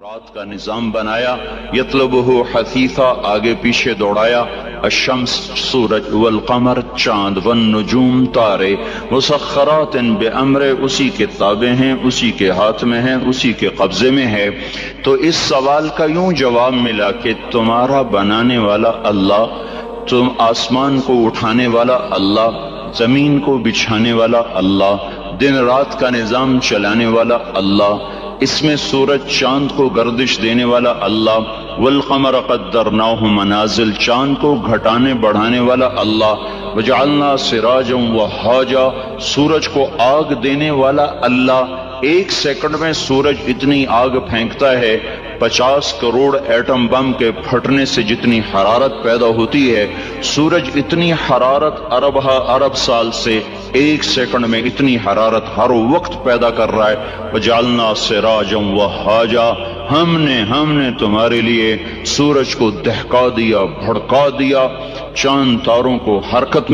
رات کا نظام بنایا، یطلبہ حثیثا آگے پیچھے دوڑایا، الشمس سورج، والقمر چاند، والنجوم تارے، مسخرات بامر اسی کے تابع ہیں، اسی کے ہاتھ میں ہیں، اسی کے قبضے میں ہے۔ تو اس سوال کا یوں جواب ملا کہ تمہارا بنانے والا اللہ، تم آسمان کو اٹھانے والا اللہ، زمین کو بچھانے والا اللہ، دن رات کا نظام چلانے والا اللہ، اس میں سورج چاند کو گردش دینے والا اللہ، والقمر قدرناہ منازل چاند کو گھٹانے بڑھانے والا اللہ، وجعلنا سراجا وہاجا سورج کو آگ دینے والا اللہ۔ ایک سیکنڈ میں سورج اتنی آگ پھینکتا ہے، 50 کروڑ ایٹم بم کے پھٹنے سے جتنی حرارت پیدا ہوتی ہے، سورج اتنی حرارت ارب سال سے ایک سیکنڈ میں اتنی حرارت ہر وقت پیدا کر رہا ہے۔ وجعلنا سراجا وہاجا ہم نے تمہارے لیے سورج کو دہکا دیا، بھڑکا دیا، چاند تاروں کو حرکت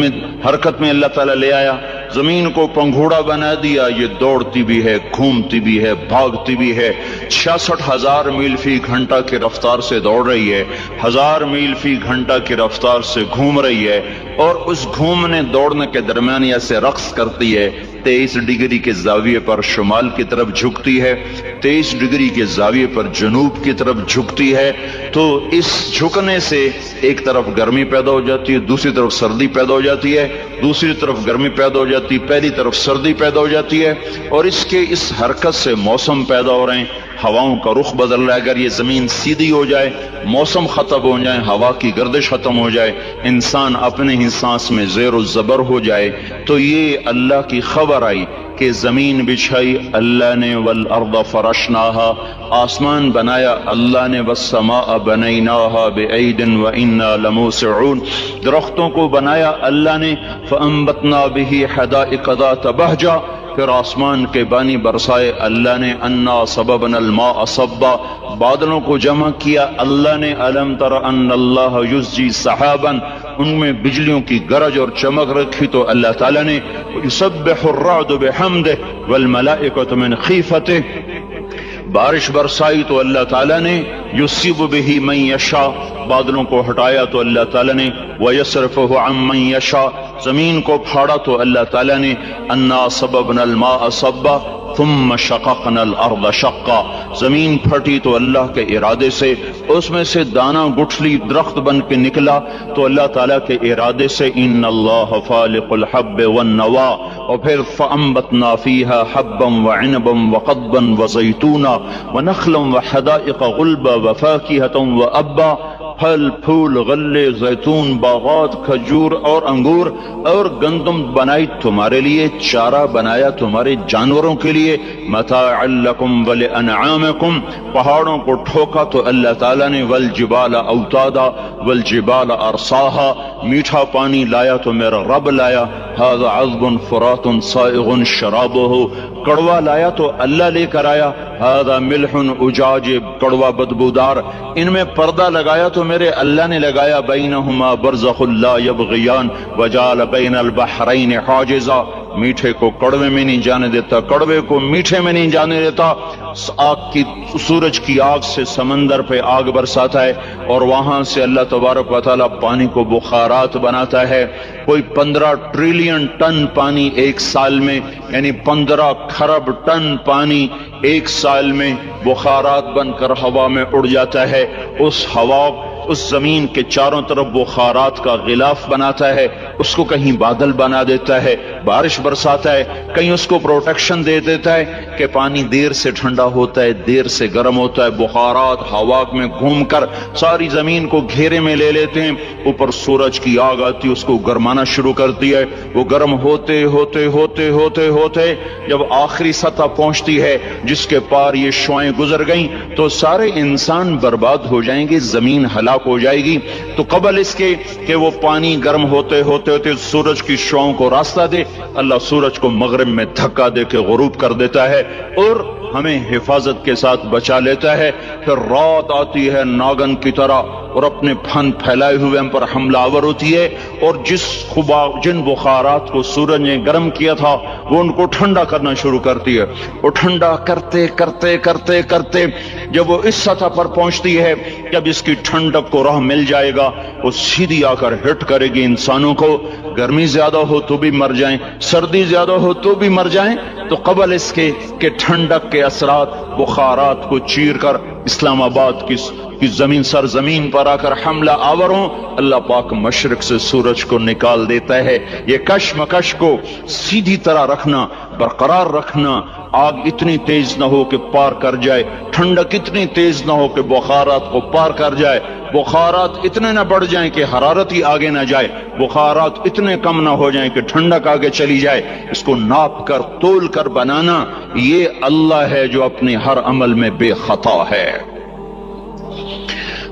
میں اللہ تعالیٰ لے آیا، زمین کو پنگھوڑا بنا دیا، یہ دوڑتی بھی ہے، گھومتی بھی ہے، بھاگتی بھی ہے، 66,000 میل فی گھنٹہ کی رفتار سے دوڑ رہی ہے، 1000 میل فی گھنٹہ کی رفتار سے گھوم رہی ہے، اور اس گھومنے دوڑنے کے درمیانیہ سے رقص کرتی ہے۔ 23 ڈگری کے زاویے پر شمال کی طرف جھکتی ہے، 23 ڈگری کے زاویے پر جنوب کی طرف جھکتی ہے۔ تو اس جھکنے سے ایک طرف گرمی پیدا ہو جاتی ہے، دوسری طرف سردی پیدا ہو جاتی ہے، دوسری طرف گرمی پیدا ہو جاتی ہے، پہلی طرف سردی پیدا ہو جاتی ہے، اور اس حرکت سے موسم پیدا ہو رہے ہیں، ہواؤں کا رخ بدل رہا ہے۔ اگر یہ زمین سیدھی ہو جائے، موسم ختم ہو جائے، ہوا کی گردش ختم ہو جائے، انسان اپنے ہی سانس میں زیر و زبر ہو جائے، تو یہ اللہ کی خبر آئی کہ زمین بچھائی اللہ نے، والارض فرشناہا آسمان بنایا اللہ نے، والسماء بنیناہا بعید وانا لموسعون درختوں کو بنایا اللہ نے، فانبتنا به حدائق ذات بہجہ پھر آسمان کے بانی برسائے اللہ نے، انا سببنا الماء صبا بادلوں کو جمع کیا اللہ نے، الم تر ان اللہ یزجی سحابا ان میں بجلیوں کی گرج اور چمک رکھی تو اللہ تعالیٰ نے، یسبح الرعد بحمدہ والملائکۃ من خیفتہ بارش برسائی تو اللہ تعالیٰ نے، یصیب به من یشاء بادلوں کو ہٹایا تو اللہ تعالیٰ نے، ویصرفہ عن من یشاء زمین کو پھاڑا تو اللہ تعالیٰ نے، انا سببنا الماء صبا ثم شققنا الارض شقا زمین پھٹی تو اللہ کے ارادے سے، اس میں سے دانہ گٹھلی درخت بن کے نکلا تو اللہ تعالیٰ کے ارادے سے، ان اللہ فالق الحب والنوا اور پھر فانبتنا فیہا حبا وعنبا وقضبا وزیتونا ونخلا وحدائق غلبا وفاکہۃ وابا پھل پھول غلے زیتون باغات کھجور اور انگور اور گندم بنائی تمہارے لیے، چارہ بنایا تمہارے جانوروں کے لیے، متاعا لکم ولانعامکم پہاڑوں کو ٹھوکا تو اللہ تعالیٰ نے، والجبال اوتادا والجبال ارساہا میٹھا پانی لایا تو میرا رب لایا، ھذا عذب فرات سائغ شرابہ کڑوا لایا تو اللہ لے کر آیا، ھذا ملح اجاج کڑوا بدبودار ان میں پردہ لگایا تو میرے اللہ نے لگایا، بینہما برزخ لا یبغیان وجعل بین البحرین حاجزا میٹھے کو کڑوے میں نہیں جانے دیتا، کڑوے کو میٹھے میں نہیں جانے دیتا، سورج کی آگ سے سمندر پہ آگ برساتا ہے اور وہاں سے اللہ تبارک و تعالیٰ پانی کو بخارات بناتا ہے، کوئی 15 ٹریلین ٹن پانی ایک سال میں، یعنی 15 کھرب ٹن پانی ایک سال میں بخارات بن کر ہوا میں اڑ جاتا ہے، اس زمین کے چاروں طرف بخارات کا غلاف بناتا ہے، اس کو کہیں بادل بنا دیتا ہے، بارش برساتا ہے، کہیں اس کو پروٹیکشن دے دیتا ہے کہ پانی دیر سے ٹھنڈا ہوتا ہے، دیر سے گرم ہوتا ہے، بخارات ہوا میں گھوم کر ساری زمین کو گھیرے میں لے لیتے ہیں، اوپر سورج کی آگ آتی اس کو گرمانا شروع کرتی ہے، وہ گرم ہوتے ہوتے ہوتے ہوتے ہوتے جب آخری سطح پہنچتی ہے جس کے پار یہ شعاعیں گزر گئیں تو سارے انسان برباد ہو جائیں گے، زمین ہلاک ہو جائے گی۔ تو قبل اس کے کہ وہ پانی گرم ہوتے ہوتے ہوتے سورج کی شعاعوں کو راستہ دے، اللہ سورج کو مغرب میں دھکا دے کے غروب کر دیتا ہے اور ہمیں حفاظت کے ساتھ بچا لیتا ہے۔ پھر رات آتی ہے ناگن کی طرح، اور اپنے پھن پھیلائے ہوئے ہم پر حملہ آور ہوتی ہے، اور جن بخارات کو سورج نے گرم کیا تھا وہ ان کو ٹھنڈا کرنا شروع کرتی ہے، اور ٹھنڈا کرتے کرتے کرتے کرتے جب وہ اس سطح پر پہنچتی ہے، جب اس کی ٹھنڈک کو راہ مل جائے گا وہ سیدھی آ کر ہٹ کرے گی انسانوں کو۔ گرمی زیادہ ہو تو بھی مر جائیں، سردی زیادہ ہو تو بھی مر جائیں، تو قبل اس کے کہ ٹھنڈک کے اثرات بخارات کو چیر کر اسلام آباد کی زمین سرزمین پر آ کر حملہ آور ہوں، اللہ پاک مشرق سے سورج کو نکال دیتا ہے۔ یہ کشمکش کو سیدھی طرح رکھنا، برقرار رکھنا، آگ اتنی تیز نہ ہو کہ پار کر جائے، ٹھنڈک اتنی تیز نہ ہو کہ بخارات کو پار کر جائے، بخارات اتنے نہ بڑھ جائیں کہ حرارت ہی آگے نہ جائے، بخارات اتنے کم نہ ہو جائیں کہ ٹھنڈک آگے چلی جائے۔ اس کو ناپ کر تول کر بنانا، یہ اللہ ہے جو اپنے ہر عمل میں بے خطا ہے۔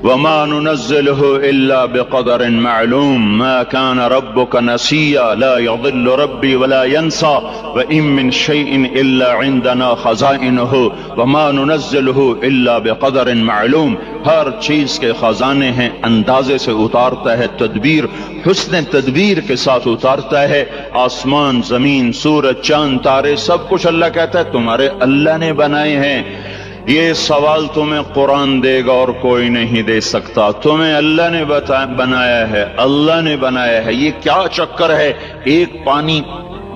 وما ننزله إلا بقدر معلوم ما كان ربك نسيا لا يضل ربي ولا ينسى وإن من شيء إلا عندنا خزائنه وما ننزله إلا بقدر معلوم۔ ہر چیز کے خزانے ہیں، اندازے سے اتارتا ہے، تدبیر حسن تدبیر کے ساتھ اتارتا ہے۔ آسمان، زمین، سورج، چاند، تارے، سب کچھ اللہ کہتا ہے تمہارے اللہ نے بنائے ہیں۔ یہ سوال تمہیں قرآن دے گا اور کوئی نہیں دے سکتا، تمہیں اللہ نے بنایا ہے، اللہ نے بنایا ہے۔ یہ کیا چکر ہے، ایک پانی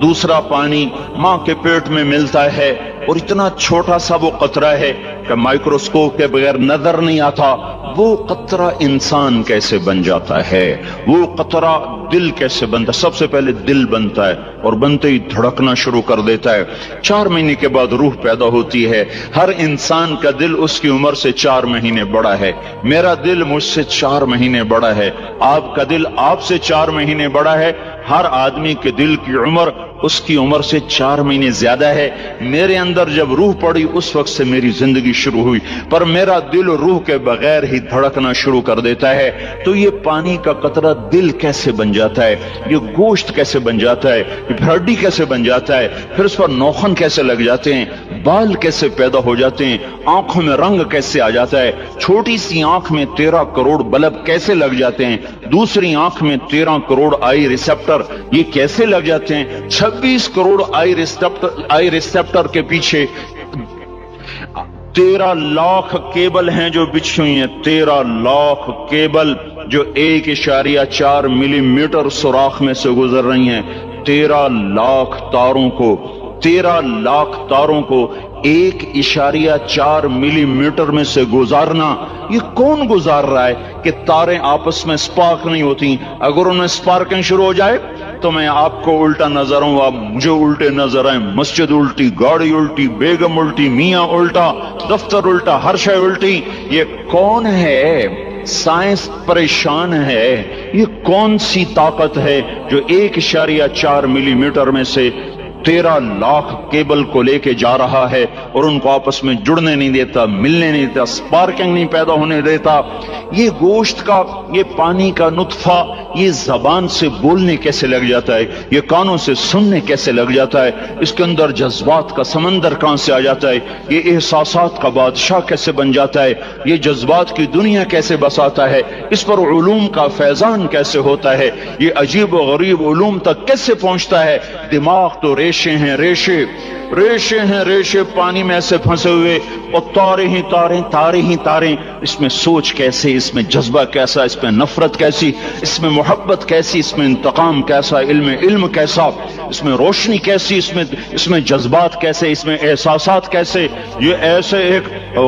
دوسرا پانی ماں کے پیٹ میں ملتا ہے، اور اتنا چھوٹا سا وہ قطرہ ہے کہ مائکروسکوپ کے بغیر نظر نہیں آتا، وہ قطرہ انسان کیسے بن جاتا ہے، وہ قطرہ دل کیسے بنتا ہے۔ سب سے پہلے دل بنتا ہے، اور بنتے ہی دھڑکنا شروع کر دیتا ہے۔ 4 مہینے کے بعد روح پیدا ہوتی ہے۔ ہر انسان کا دل اس کی عمر سے 4 مہینے بڑا ہے۔ میرا دل مجھ سے 4 مہینے بڑا ہے، آپ کا دل آپ سے 4 مہینے بڑا ہے۔ ہر آدمی کے دل کی عمر اس کی عمر سے 4 مہینے زیادہ ہے۔ میرے اندر جب روح پڑی اس وقت سے میری زندگی شروع ہوئی، پر میرا دل روح کے بغیر ہی دھڑکنا شروع کر دیتا ہے۔ تو یہ پانی کا قطرہ دل کیسے بن جاتا ہے، یہ گوشت کیسے بن جاتا ہے، یہ ہڈی کیسے بن جاتا ہے، پھر اس پر نوخن کیسے لگ جاتے ہیں، بال کیسے پیدا ہو جاتے ہیں، آنکھوں میں رنگ کیسے آ جاتا ہے، چھوٹی سی آنکھ میں 13 کروڑ بلب کیسے لگ جاتے ہیں، دوسری آنکھ میں 13 کروڑ آئی ریسپٹر یہ کیسے لگ جاتے ہیں، 26 کروڑ آئی ریسپٹر کے پیچھے 13 لاکھ کیبل ہیں جو بچھی ہوئی ہیں، 13 لاکھ کیبل جو 1.4 ملی میٹر سوراخ میں سے گزر رہی ہیں۔ 13 لاکھ تاروں کو 1.4 ملی میٹر میں سے گزارنا، یہ کون گزار رہا ہے کہ تاریں آپس میں سپارک نہیں ہوتی؟ اگر ان میں سپارکنگ شروع ہو جائے تو میں آپ کو الٹا نظر ہوں، آپ مجھے الٹے نظر آئیں، مسجد الٹی، گاڑی الٹی، بیگم الٹی، میاں الٹا، دفتر الٹا، ہر شے الٹی۔ یہ کون ہے؟ سائنس پریشان ہے۔ یہ کون سی طاقت ہے جو 1.4 ملی میٹر میں سے 13 لاکھ کیبل کو لے کے جا رہا ہے اور ان کو آپس میں جڑنے نہیں دیتا، ملنے نہیں دیتا، سپارکنگ نہیں پیدا ہونے دیتا؟ یہ گوشت کا، یہ پانی کا نطفہ، یہ زبان سے بولنے کیسے لگ جاتا ہے، یہ کانوں سے سننے کیسے لگ جاتا ہے، اس کے اندر جذبات کا سمندر کہاں سے آ جاتا ہے، یہ احساسات کا بادشاہ کیسے بن جاتا ہے، یہ جذبات کی دنیا کیسے بساتا ہے، اس پر علوم کا فیضان کیسے ہوتا ہے، یہ عجیب و غریب علوم تک کیسے پہنچتا ہے؟ دماغ تو ریشے ہیں، ریشے پانی میں ایسے پھنسے ہوئے، اور تارے ہی تاریں، اس میں سوچ کیسے، اس میں جذبہ کیسا، اس میں نفرت کیسی، اس میں محبت کیسی، اس میں انتقام کیسا، علم کیسا، اس میں روشنی کیسی، اس میں جذبات کیسے، اس میں احساسات کیسے۔ یہ ایسے ایک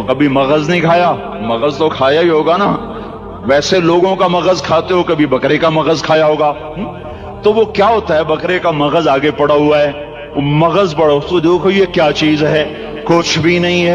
کبھی مغز نہیں کھایا؟ مغز تو کھایا ہی ہوگا نا، ویسے لوگوں کا مغز کھاتے ہو، کبھی بکرے کا مغز کھایا ہوگا؟ تو وہ کیا ہوتا ہے؟ بکرے کا مغز آگے پڑا ہوا ہے، مغز پڑا، تو دیکھو یہ کیا چیز ہے، کچھ بھی نہیں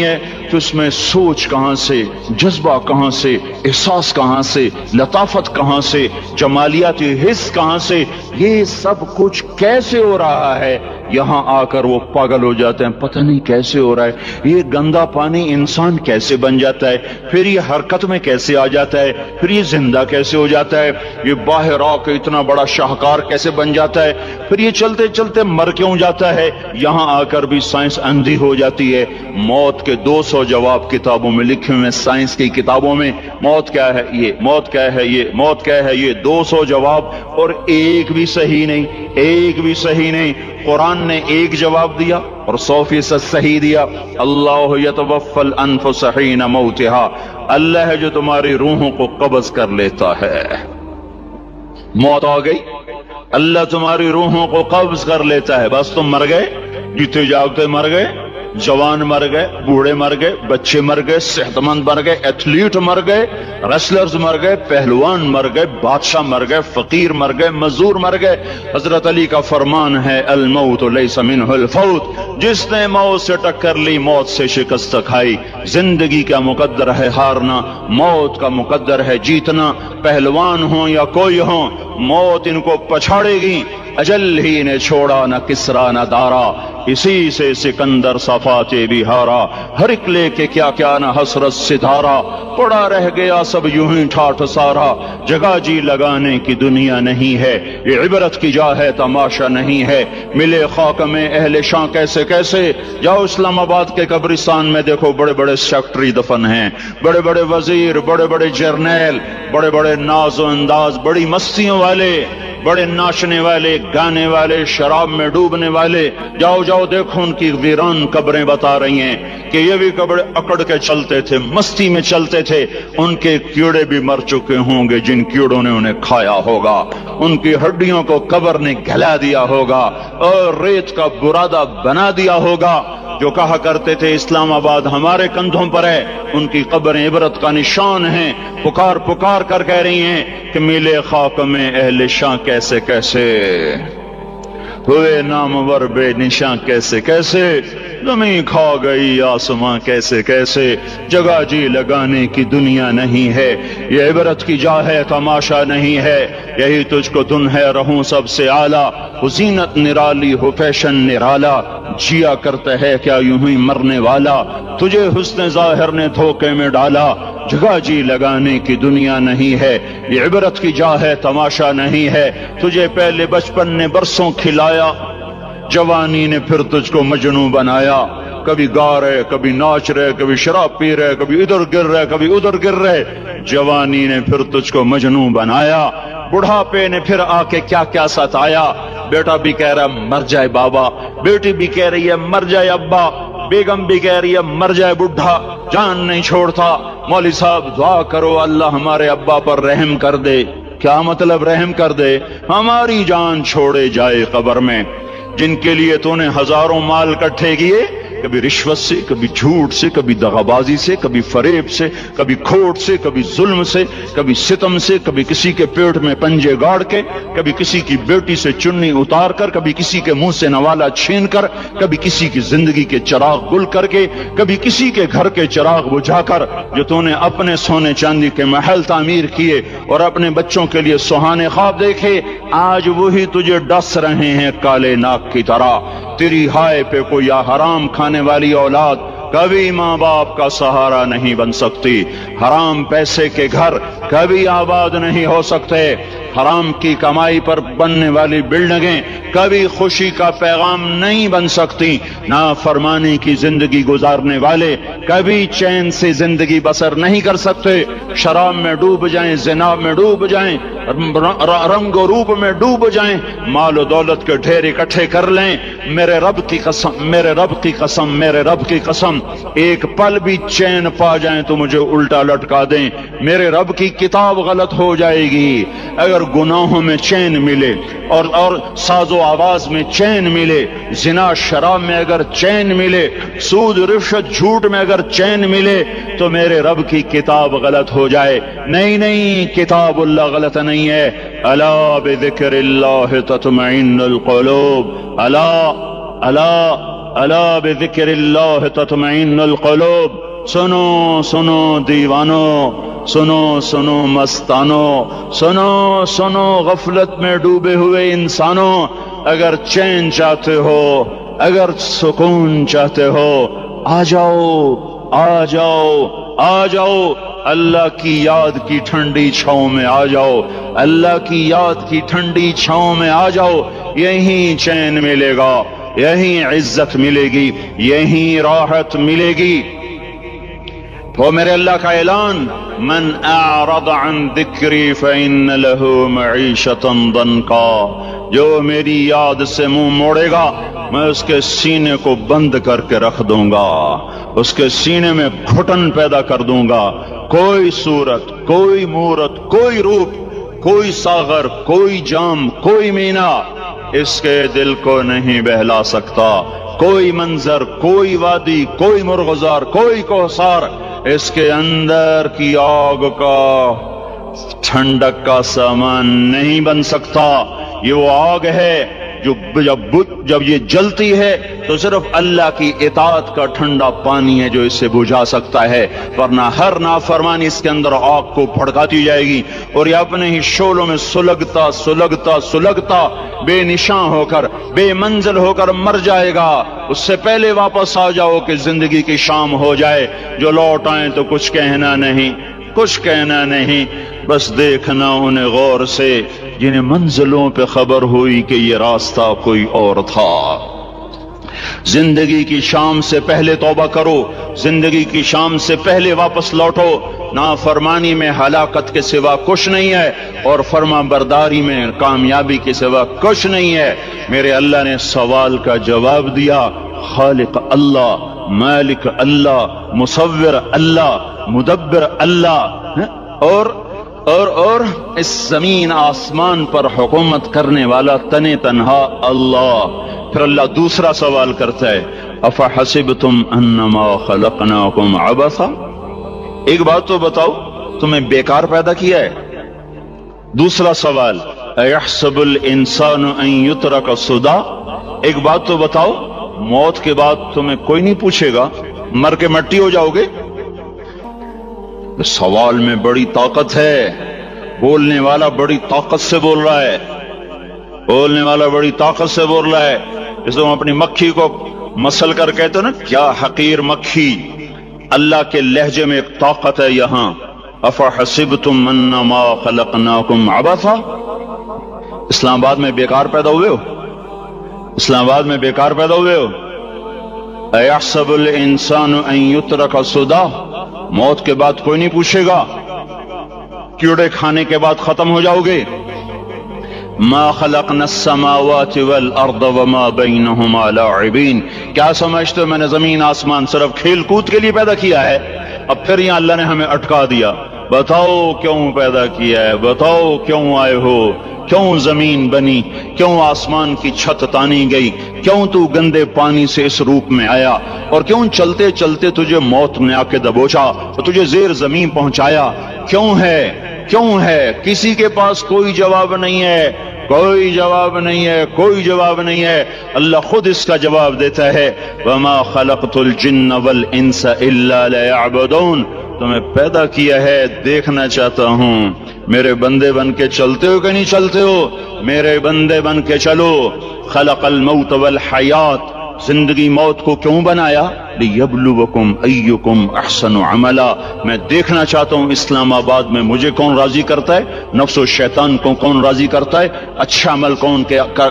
ہے۔ تو اس میں سوچ کہاں سے، جذبہ کہاں سے، احساس کہاں سے، لطافت کہاں سے، جمالیاتی حس کہاں سے، یہ سب کچھ کیسے ہو رہا ہے؟ یہاں آ کر وہ پاگل ہو جاتے ہیں، پتہ نہیں کیسے ہو رہا ہے، یہ گندا پانی انسان کیسے بن جاتا ہے، پھر یہ حرکت میں کیسے آ جاتا ہے، پھر یہ زندہ کیسے ہو جاتا ہے، یہ باہر آ کے اتنا بڑا شاہکار کیسے بن جاتا ہے، پھر یہ چلتے چلتے مر کیوں جاتا ہے۔ یہاں آ کر بھی سائنس اندھی ہو جاتی ہے۔ موت کے 200 جواب کتابوں میں لکھے ہوئے، سائنس کی کتابوں میں موت کیا ہے، یہ موت کیا ہے، یہ موت کیا ہے، یہ 200 جواب، اور ایک بھی صحیح نہیں، ایک بھی صحیح نہیں۔ قرآن نے ایک جواب دیا اور 100% صحیح دیا۔ اللہ یتوفی الانفس حین موتها، اللہ ہے جو تمہاری روحوں کو قبض کر لیتا ہے۔ موت آ گئی، اللہ تمہاری روحوں کو قبض کر لیتا ہے، بس تم مر گئے، جیتے جاگتے مر گئے، جوان مر گئے، بوڑھے مر گئے، بچے مر گئے، صحت مند مر گئے، ایتھلیٹ مر گئے، ریسلرز مر گئے، پہلوان مر گئے، بادشاہ مر گئے، فقیر مر گئے، مزدور مر گئے۔ حضرت علی کا فرمان ہے الموت لیس منہ الفوت، جس نے موت سے ٹکر لی موت سے شکست کھائی۔ زندگی کا مقدر ہے ہارنا، موت کا مقدر ہے جیتنا۔ پہلوان ہوں یا کوئی ہوں، موت ان کو پچھاڑے گی۔ اجل ہی نے چھوڑا نہ کسرا نہ دارا، اسی سے سکندر صفاتے بھی ہارا۔ ہر ایک لے کے کیا کیا نہ حسرت ستارہ، پڑا رہ گیا سب یوں ہی ٹھاٹھ سارا۔ جگہ جی لگانے کی دنیا نہیں ہے، یہ عبرت کی جا ہے تماشا نہیں ہے۔ ملے خاک میں اہل شاں کیسے کیسے، جاؤ اسلام آباد کے قبرستان میں دیکھو، بڑے بڑے سیکٹری دفن ہیں، بڑے بڑے وزیر، بڑے بڑے جرنیل، بڑے بڑے ناز و انداز، بڑی مستیوں والے، بڑے ناچنے والے، گانے والے، شراب میں ڈوبنے والے۔ جاؤ جاؤ دیکھو ان کی ویران قبریں بتا رہی ہیں کہ یہ بھی قبریں اکڑ کے چلتے تھے، مستی میں چلتے تھے، ان کے کیڑے بھی مر چکے ہوں گے جن کیڑوں نے انہیں کھایا ہوگا، ان کی ہڈیوں کو قبر نے گلا دیا ہوگا اور ریت کا برادہ بنا دیا ہوگا۔ جو کہا کرتے تھے اسلام آباد ہمارے کندھوں پر ہے، ان کی قبریں عبرت کا نشان ہیں، پکار پکار کر کہہ رہی ہیں کہ ملے خاک میں اہل شاں کیسے کیسے، ہوئے نامور بے نشاں کیسے کیسے، زمین کھا گئی آسماں کیسے کیسے۔ جگہ جی لگانے کی دنیا نہیں ہے، یہ عبرت کی جا ہے تماشا نہیں ہے۔ یہی تجھ کو دن ہے رہوں سب سے اعلیٰ، ہو زینت نرالی ہو فیشن نرالا، جیا کرتا ہے کیا یوں ہی مرنے والا، تجھے حسن ظاہر نے دھوکے میں ڈالا۔ جگہ جی لگانے کی دنیا نہیں ہے، یہ عبرت کی جا ہے تماشا نہیں ہے۔ تجھے پہلے بچپن نے برسوں کھلایا، جوانی نے پھر تجھ کو مجنوں بنایا۔ کبھی گا رہے، کبھی ناچ رہے، کبھی شراب پی رہے، کبھی ادھر گر رہے، کبھی ادھر گر رہے۔ جوانی نے پھر تجھ کو مجنوں بنایا، بڑھاپے نے پھر آ کے کیا کیا ستایا۔ بیٹا بھی کہہ رہا مر جائے بابا، بیٹی بھی کہہ رہی ہے مر جائے ابا، بیگم بھی کہہ رہی ہے مر جائے بڈھا، جان نہیں چھوڑتا۔ مولوی صاحب دعا کرو اللہ ہمارے ابا پر رحم کر دے۔ کیا مطلب رحم کر دے؟ ہماری جان چھوڑے جائے قبر میں۔ جن کے لیے تو نے ہزاروں مال اکٹھے کیے، کبھی رشوت سے، کبھی جھوٹ سے، کبھی دغابازی سے، کبھی فریب سے، کبھی کھوٹ سے، کبھی ظلم سے، کبھی ستم سے، کبھی کسی کے پیٹ میں پنجے گاڑ کے، کبھی کسی کی بیٹی سے چنی اتار کر، کبھی کسی کے منہ سے نوالا چھین کر، کبھی کسی کی زندگی کے چراغ گل کر کے، کبھی کسی کے گھر کے چراغ بجھا کر۔ جو تو نے اپنے سونے چاندی کے محل تعمیر کیے اور اپنے بچوں کے لیے سہانے خواب دیکھے، آج وہی تجھے ڈس رہے ہیں کالے ناک کی طرح۔ تیری ہائے پہ کوئی حرام کھانے والی اولاد کبھی ماں باپ کا سہارا نہیں بن سکتی۔ حرام پیسے کے گھر کبھی آباد نہیں ہو سکتے۔ حرام کی کمائی پر بننے والی بلڈنگیں کبھی خوشی کا پیغام نہیں بن سکتی۔ نافرمانی کی زندگی گزارنے والے کبھی چین سے زندگی بسر نہیں کر سکتے۔ شراب میں ڈوب جائیں، زنا میں ڈوب جائیں، رنگ و روپ میں ڈوب جائیں، مال و دولت کے ڈھیر اکٹھے کر لیں، میرے رب کی قسم، میرے رب کی قسم، میرے رب کی قسم، ایک پل بھی چین پا جائیں تو مجھے الٹا لٹکا دیں، میرے رب کی کتاب غلط ہو جائے گی۔ اگر گناہوں میں چین ملے اور ساز و آواز میں چین ملے، زنا شراب میں اگر چین ملے، سود رشوت جھوٹ میں اگر چین ملے، تو میرے رب کی کتاب غلط ہو جائے۔ نہیں نہیں، کتاب اللہ غلط نہیں ہے۔ الا بذکر اللہ تطمئن القلوب، الا بذکر اللہ تطمئن القلوب۔ سنو سنو دیوانو، سنو سنو مستانو، سنو سنو غفلت میں ڈوبے ہوئے انسانوں، اگر چین چاہتے ہو، اگر سکون چاہتے ہو، آ جاؤ آ جاؤ آ جاؤ، اللہ کی یاد کی ٹھنڈی چھاؤں میں آ جاؤ، اللہ کی یاد کی ٹھنڈی چھاؤں میں آ جاؤ، یہیں چین ملے گا، یہیں عزت ملے گی، یہیں راحت ملے گی۔ تو میرے اللہ کا اعلان، من اعرض عن ذکری فإن له معیشۃ ضنکا، جو میری یاد سے منہ موڑے گا میں اس کے سینے کو بند کر کے رکھ دوں گا، اس کے سینے میں گھٹن پیدا کر دوں گا، کوئی صورت، کوئی مورت، کوئی روپ، کوئی ساغر، کوئی جام، کوئی مینا اس کے دل کو نہیں بہلا سکتا، کوئی منظر، کوئی وادی، کوئی مرغزار، کوئی کوثر اس کے اندر کی آگ کا ٹھنڈک کا سامان نہیں بن سکتا۔ یہ وہ آگ ہے جو جب یہ جلتی ہے تو صرف اللہ کی اطاعت کا ٹھنڈا پانی ہے جو اسے بجھا سکتا ہے، ورنہ ہر نافرمانی اس کے اندر آگ کو بھڑکاتی جائے گی اور یہ اپنے ہی شعلوں میں سلگتا سلگتا سلگتا بے نشاں ہو کر، بے منزل ہو کر مر جائے گا۔ اس سے پہلے واپس آ جاؤ کہ زندگی کی شام ہو جائے، جو لوٹ آئیں تو کچھ کہنا نہیں، کچھ کہنا نہیں، بس دیکھنا انہیں غور سے جنہیں منزلوں پہ خبر ہوئی کہ یہ راستہ کوئی اور تھا۔ زندگی کی شام سے پہلے توبہ کرو، زندگی کی شام سے پہلے واپس لوٹو۔ نافرمانی میں ہلاکت کے سوا کچھ نہیں ہے اور فرما برداری میں کامیابی کے سوا کچھ نہیں ہے۔ میرے اللہ نے سوال کا جواب دیا، خالق اللہ، مالک اللہ، مصور اللہ، مدبر اللہ، اور اس زمین آسمان پر حکومت کرنے والا تنے تنہا اللہ۔ پھر اللہ دوسرا سوال کرتا ہے، افحسبتم انما خلقناکم عبثا، ایک بات تو بتاؤ تمہیں بیکار پیدا کیا ہے؟ دوسرا سوال، ایحسب الانسان ان یترک سدی، ایک بات تو بتاؤ موت کے بعد تمہیں کوئی نہیں پوچھے گا، مر کے مٹی ہو جاؤ گے؟ سوال میں بڑی طاقت ہے، بولنے والا بڑی طاقت سے بول رہا ہے، بولنے والا بڑی طاقت سے بول رہا ہے۔ جس ہم اپنی مکھی کو مسل کر کہتے ہیں نا، کیا حقیر مکھی، اللہ کے لہجے میں ایک طاقت ہے یہاں۔ افحسبتم انما خلقناکم عبثا، اسلام آباد میں بیکار پیدا ہوئے ہو؟ اسلام آباد میں بیکار پیدا ہوئے ہو؟ ایحسب الانسان ان یترک سدی، موت کے بعد کوئی نہیں پوچھے گا، کیڑے کھانے کے بعد ختم ہو جاؤ گے۔ ما خلقنا السماوات والارض وما بینہما لاعبین، کیا سمجھتے ہو میں نے زمین آسمان صرف کھیل کود کے لیے پیدا کیا ہے؟ اب پھر یہاں اللہ نے ہمیں اٹکا دیا، بتاؤ کیوں پیدا کیا ہے، بتاؤ کیوں آئے ہو، کیوں زمین بنی، کیوں آسمان کی چھت تانی گئی، کیوں تو گندے پانی سے اس روپ میں آیا، اور کیوں چلتے چلتے تجھے موت نے آ کے دبوچا اور تجھے زیر زمین پہنچایا؟ کیوں ہے؟ کیوں ہے؟ کسی کے پاس کوئی جواب نہیں ہے، کوئی جواب نہیں ہے، کوئی جواب نہیں ہے، اللہ خود اس کا جواب دیتا ہے، وما خلقت الجن والانس الا ليعبدون، تمہیں پیدا کیا ہے دیکھنا چاہتا ہوں میرے بندے بن کے چلتے ہو کہ نہیں چلتے ہو، میرے بندے بن کے چلو۔ خلق الموت والحیات، زندگی موت کو کیوں بنایا؟ لیبلوکم ایکم احسن عملا، میں دیکھنا چاہتا ہوں اسلام آباد میں مجھے کون راضی کرتا ہے، نفس و شیطان کو کون راضی کرتا ہے، اچھا عمل کون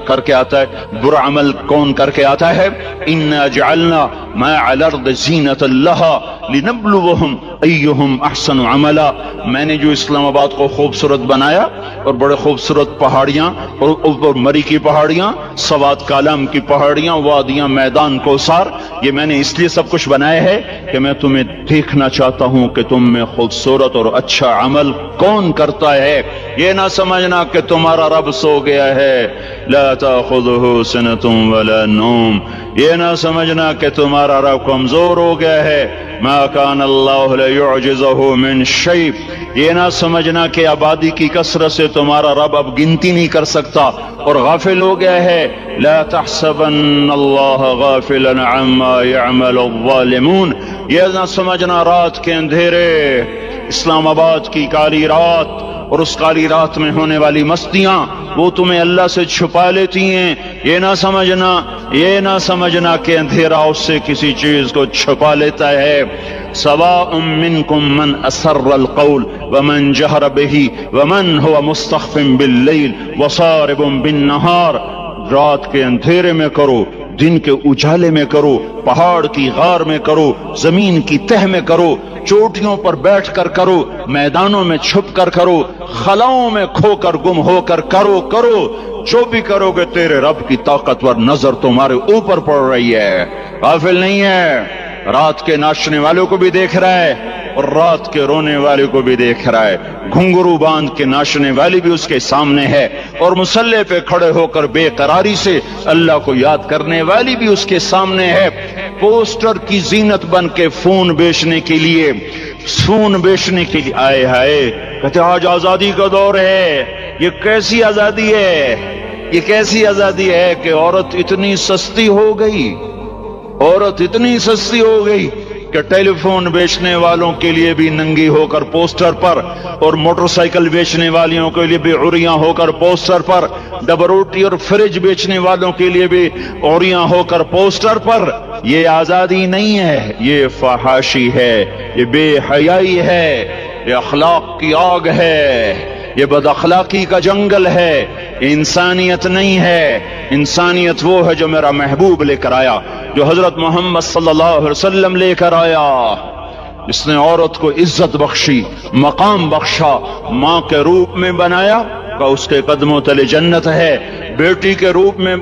کر کے آتا ہے، برا عمل کون کر کے آتا ہے۔ انا جعلنا ما علی الارض زینۃ لہا لنبلوہم ایہم احسن عملا، میں نے جو اسلام آباد کو خوبصورت بنایا اور بڑے خوبصورت پہاڑیاں اور مری کی پہاڑیاں، سوات کالام کی پہاڑیاں، وادیاں، میدان کوثر، یہ میں نے اس لیے سب کچھ بنایا ہے کہ میں تمہیں دیکھنا چاہتا ہوں کہ تم میں خوبصورت اور اچھا عمل کون کرتا ہے۔ یہ نہ سمجھنا کہ تمہارا رب سو گیا ہے، لا تأخذہ سنۃ ولا نوم، یہ نہ سمجھنا کہ تمہارا رب کمزور ہو گیا ہے، ما کان اللہ لیعجزہ من شیء، یہ نہ سمجھنا کہ آبادی کی کثرت سے تمہارا رب اب گنتی نہیں کر سکتا اور غافل ہو گیا ہے۔ لا تحسبن اللہ غافلا عما يعمل الظالمون، یہ نہ سمجھنا رات کے اندھیرے، اسلام آباد کی کالی رات، اور اس کالی رات میں ہونے والی مستیاں وہ تمہیں اللہ سے چھپا لیتی ہیں. یہ نہ سمجھنا کہ اندھیرا اس سے کسی چیز کو چھپا لیتا ہے. سواء منکم من اسر القول ومن جہر به ومن هو مستخف باللیل وصارب بالنہار. رات کے اندھیرے میں کرو، دن کے اجالے میں کرو، پہاڑ کی غار میں کرو، زمین کی تہ میں کرو، چوٹیوں پر بیٹھ کر کرو، میدانوں میں چھپ کر کرو، خلاؤں میں کھو کر گم ہو کر کرو. جو بھی کرو گے تیرے رب کی طاقتور نظر تمہارے اوپر پڑ رہی ہے، غافل نہیں ہے. رات کے ناچنے والوں کو بھی دیکھ رہا ہے اور رات کے رونے والے کو بھی دیکھ رہا ہے. گھنگرو باندھ کے ناچنے والی بھی اس کے سامنے ہے اور مصلے پہ کھڑے ہو کر بے قراری سے اللہ کو یاد کرنے والی بھی اس کے سامنے ہے. پوسٹر کی زینت بن کے فون بیچنے کے لیے آئے ہائے کہتے آج آزادی کا دور ہے. یہ کیسی آزادی ہے کہ عورت اتنی سستی ہو گئی کہ ٹیلی فون بیچنے والوں کے لیے بھی ننگی ہو کر پوسٹر پر، اور موٹر سائیکل بیچنے والیوں کے لیے بھی عریاں ہو کر پوسٹر پر، ڈبل روٹی اور فریج بیچنے والوں کے لیے بھی عریاں ہو کر پوسٹر پر. یہ آزادی نہیں ہے، یہ فحاشی ہے، یہ بے حیائی ہے، یہ اخلاق کی آگ ہے، یہ بد اخلاقی کا جنگل ہے. انسانیت نہیں ہے. انسانیت وہ ہے جو میرا محبوب لے کر آیا، جو حضرت محمد صلی اللہ علیہ وسلم لے کر آیا، جس نے عورت کو عزت بخشی، مقام بخشا، ماں کے روپ میں بنایا کہ اس کے قدموں تلے جنت ہے. بیٹی کے روپ میں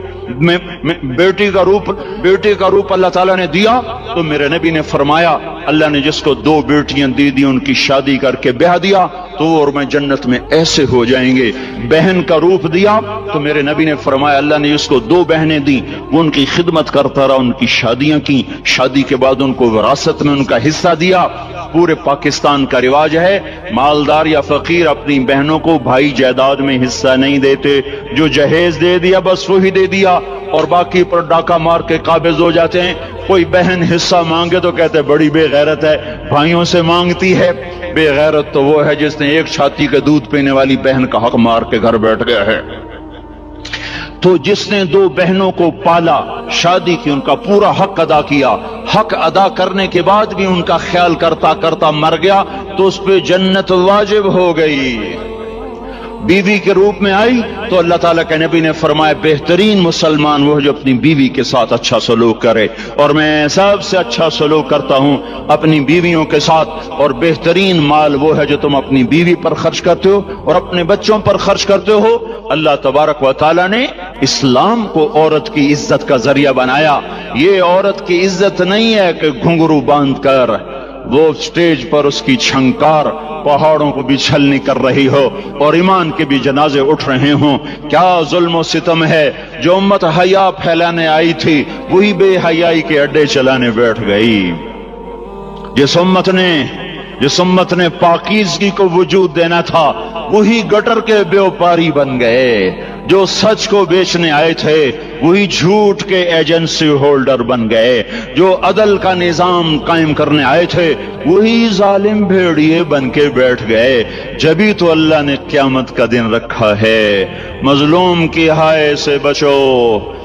بیٹی کا روپ اللہ تعالیٰ نے دیا تو میرے نبی نے فرمایا اللہ نے جس کو 2 بیٹیاں دی ان کی شادی کر کے بیاہ دیا تو اور میں جنت میں ایسے ہو جائیں گے. بہن کا روپ دیا تو میرے نبی نے فرمایا اللہ نے جس کو 2 بہنیں دی وہ ان کی خدمت کرتا رہا، ان کی شادیاں کی، شادی کے بعد ان کو وراثت میں ان کا حصہ دیا. پورے پاکستان کا رواج ہے مالدار یا فقیر اپنی بہنوں کو بھائی جائیداد میں حصہ نہیں دیتے. جو جہیز دے دیا بس وہی دے دیا اور باقی پر ڈاکہ مار کے قابض ہو جاتے ہیں. کوئی بہن حصہ مانگے تو کہتے بڑی بے غیرت ہے، بھائیوں سے مانگتی ہے. بے غیرت تو وہ ہے جس نے ایک چھاتی کے دودھ پینے والی بہن کا حق مار کے گھر بیٹھ گیا ہے. تو جس نے 2 بہنوں کو پالا، شادی کی، ان کا پورا حق ادا کیا، حق ادا کرنے کے بعد بھی ان کا خیال کرتا کرتا مر گیا تو اس پہ جنت واجب ہو گئی. بیوی کے روپ میں آئی تو اللہ تعالیٰ کے نبی نے فرمایا بہترین مسلمان وہ جو اپنی بیوی کے ساتھ اچھا سلوک کرے، اور میں سب سے اچھا سلوک کرتا ہوں اپنی بیویوں کے ساتھ. اور بہترین مال وہ ہے جو تم اپنی بیوی پر خرچ کرتے ہو اور اپنے بچوں پر خرچ کرتے ہو. اللہ تبارک و تعالیٰ نے اسلام کو عورت کی عزت کا ذریعہ بنایا. یہ عورت کی عزت نہیں ہے کہ گھنگرو باندھ کر وہ سٹیج پر اس کی چھنکار پہاڑوں کو بھی چھلنی کر رہی ہو اور ایمان کے بھی جنازے اٹھ رہے ہوں. کیا ظلم و ستم ہے. جو امت حیا پھیلانے آئی تھی وہی بے حیائی کے اڈے چلانے بیٹھ گئی. جس امت نے پاکیزگی کو وجود دینا تھا وہی گٹر کے بیوپاری بن گئے. جو سچ کو بیچنے آئے تھے وہی جھوٹ کے ایجنسی ہولڈر بن گئے. جو عدل کا نظام قائم کرنے آئے تھے وہی ظالم بھیڑیے بن کے بیٹھ گئے. جبھی تو اللہ نے قیامت کا دن رکھا ہے. مظلوم کی ہائے سے بچو.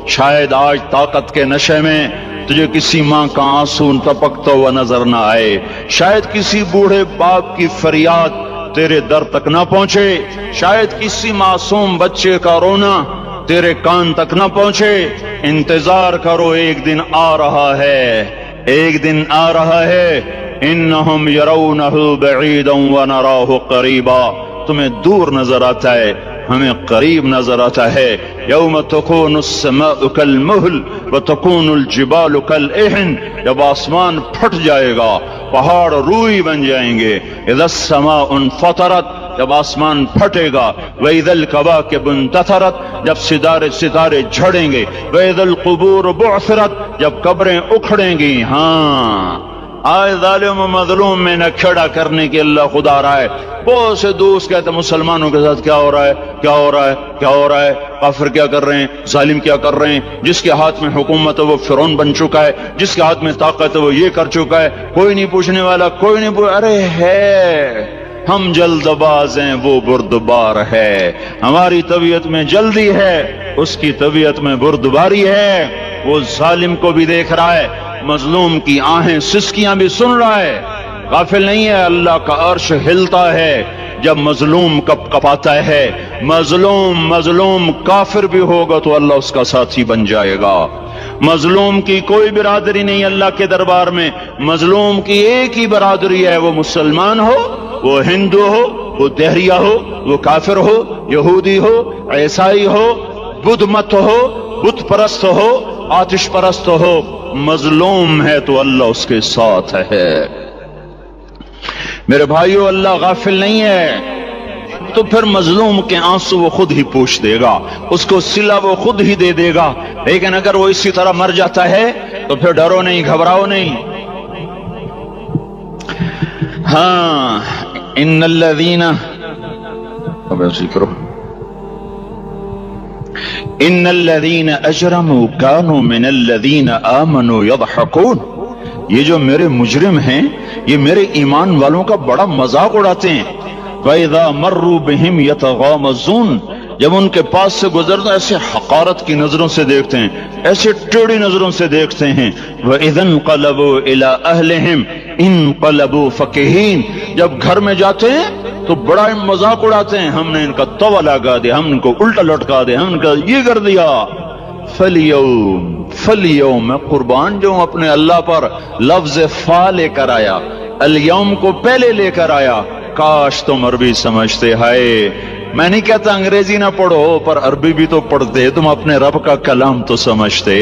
شاید آج طاقت کے نشے میں تجھے کسی ماں کا آنسو ٹپکتا ہوا نظر نہ آئے. شاید کسی بوڑھے باپ کی فریاد تیرے در تک نہ پہنچے. شاید کسی معصوم بچے کا رونا تیرے کان تک نہ پہنچے. انتظار کرو، ایک دن آ رہا ہے. انہم یرونہ بعیدا ونراہ قریبا. تمہیں دور نظر آتا ہے، ہمیں قریب نظر آتا ہے. یوم تکون السماء کالمہل وتکون الجبال کالعہن. جب آسمان پھٹ جائے گا پہاڑ روئی بن جائیں گے. اذا السماء انفطرت. جب آسمان پھٹے گا. وَإِذَا الْكَوَاكِبُ انتَثَرَتْ. جب ستارے جھڑیں گے. وَإِذَا الْقُبُورُ بُعْثِرَتْ. جب قبریں اکھڑیں گی. ہاں آج ظالم و مظلوم میں نہ کھڑا کرنے کے اللہ خدا رہا ہے. بہت سے دوست کہتے ہیں مسلمانوں کے ساتھ کیا ہو رہا ہے. کافر کیا کر رہے ہیں، ظالم کیا کر رہے ہیں. جس کے ہاتھ میں حکومت ہے وہ فرعون بن چکا ہے، جس کے ہاتھ میں طاقت ہے وہ یہ کر چکا ہے. کوئی نہیں پوچھنے والا، کوئی نہیں ارے ہم جلد باز ہیں وہ بردبار ہے. ہماری طبیعت میں جلدی ہے، اس کی طبیعت میں بردباری ہے. وہ ظالم کو بھی دیکھ رہا ہے، مظلوم کی آہیں سسکیاں بھی سن رہا ہے. غافل نہیں ہے. اللہ کا عرش ہلتا ہے جب مظلوم کپ کپاتا ہے. مظلوم کافر بھی ہوگا تو اللہ اس کا ساتھی بن جائے گا. مظلوم کی کوئی برادری نہیں اللہ کے دربار میں. مظلوم کی ایک ہی برادری ہے، وہ مسلمان ہو، وہ ہندو ہو، وہ دہریہ ہو، وہ کافر ہو، یہودی ہو، عیسائی ہو، بدھ مت ہو، بت پرست ہو، آتش پرست ہو. مظلوم ہے تو اللہ اس کے ساتھ ہے. میرے بھائیو، اللہ غافل نہیں ہے. تو پھر مظلوم کے آنسو وہ خود ہی پوچھ دے گا، اس کو صلہ وہ خود ہی دے دے گا. لیکن اگر وہ اسی طرح مر جاتا ہے تو پھر ڈرو نہیں، گھبراؤ نہیں. ہاں، ان الذین، اب ایسی کرو، ان الذین اجرموا كانوا من الذین آمنوا يضحكون. یہ جو میرے مجرم ہیں یہ میرے ایمان والوں کا بڑا مذاق اڑاتے ہیں. وَإِذَا مَرُّوا بِهِمْ يَتَغَامَزُونَ. جب ان کے پاس سے گزرتا ایسے حقارت کی نظروں سے دیکھتے ہیں، ایسے ٹیڑھی نظروں سے دیکھتے ہیں. وَإِذَا انْقَلَبُوا إِلَىٰ أَهْلِهِمْ انْقَلَبُوا فَكِهِينَ. جب گھر میں جاتے ہیں تو بڑا مذاق اڑاتے ہیں، ہم نے ان کا توا لگا دیا، ہم ان کو الٹا لٹکا دیا، ہم ان کا یہ کر دیا. فَالْيَوْمَ، میں قربان جو اپنے اللہ پر لفظ فا لے کر آیا، الیوم کو پہلے لے کر آیا. کاش تم عربی سمجھتے. ہائے، میں نہیں کہتا انگریزی نہ پڑھو، پر عربی بھی تو پڑھتے، تم اپنے رب کا کلام تو سمجھتے.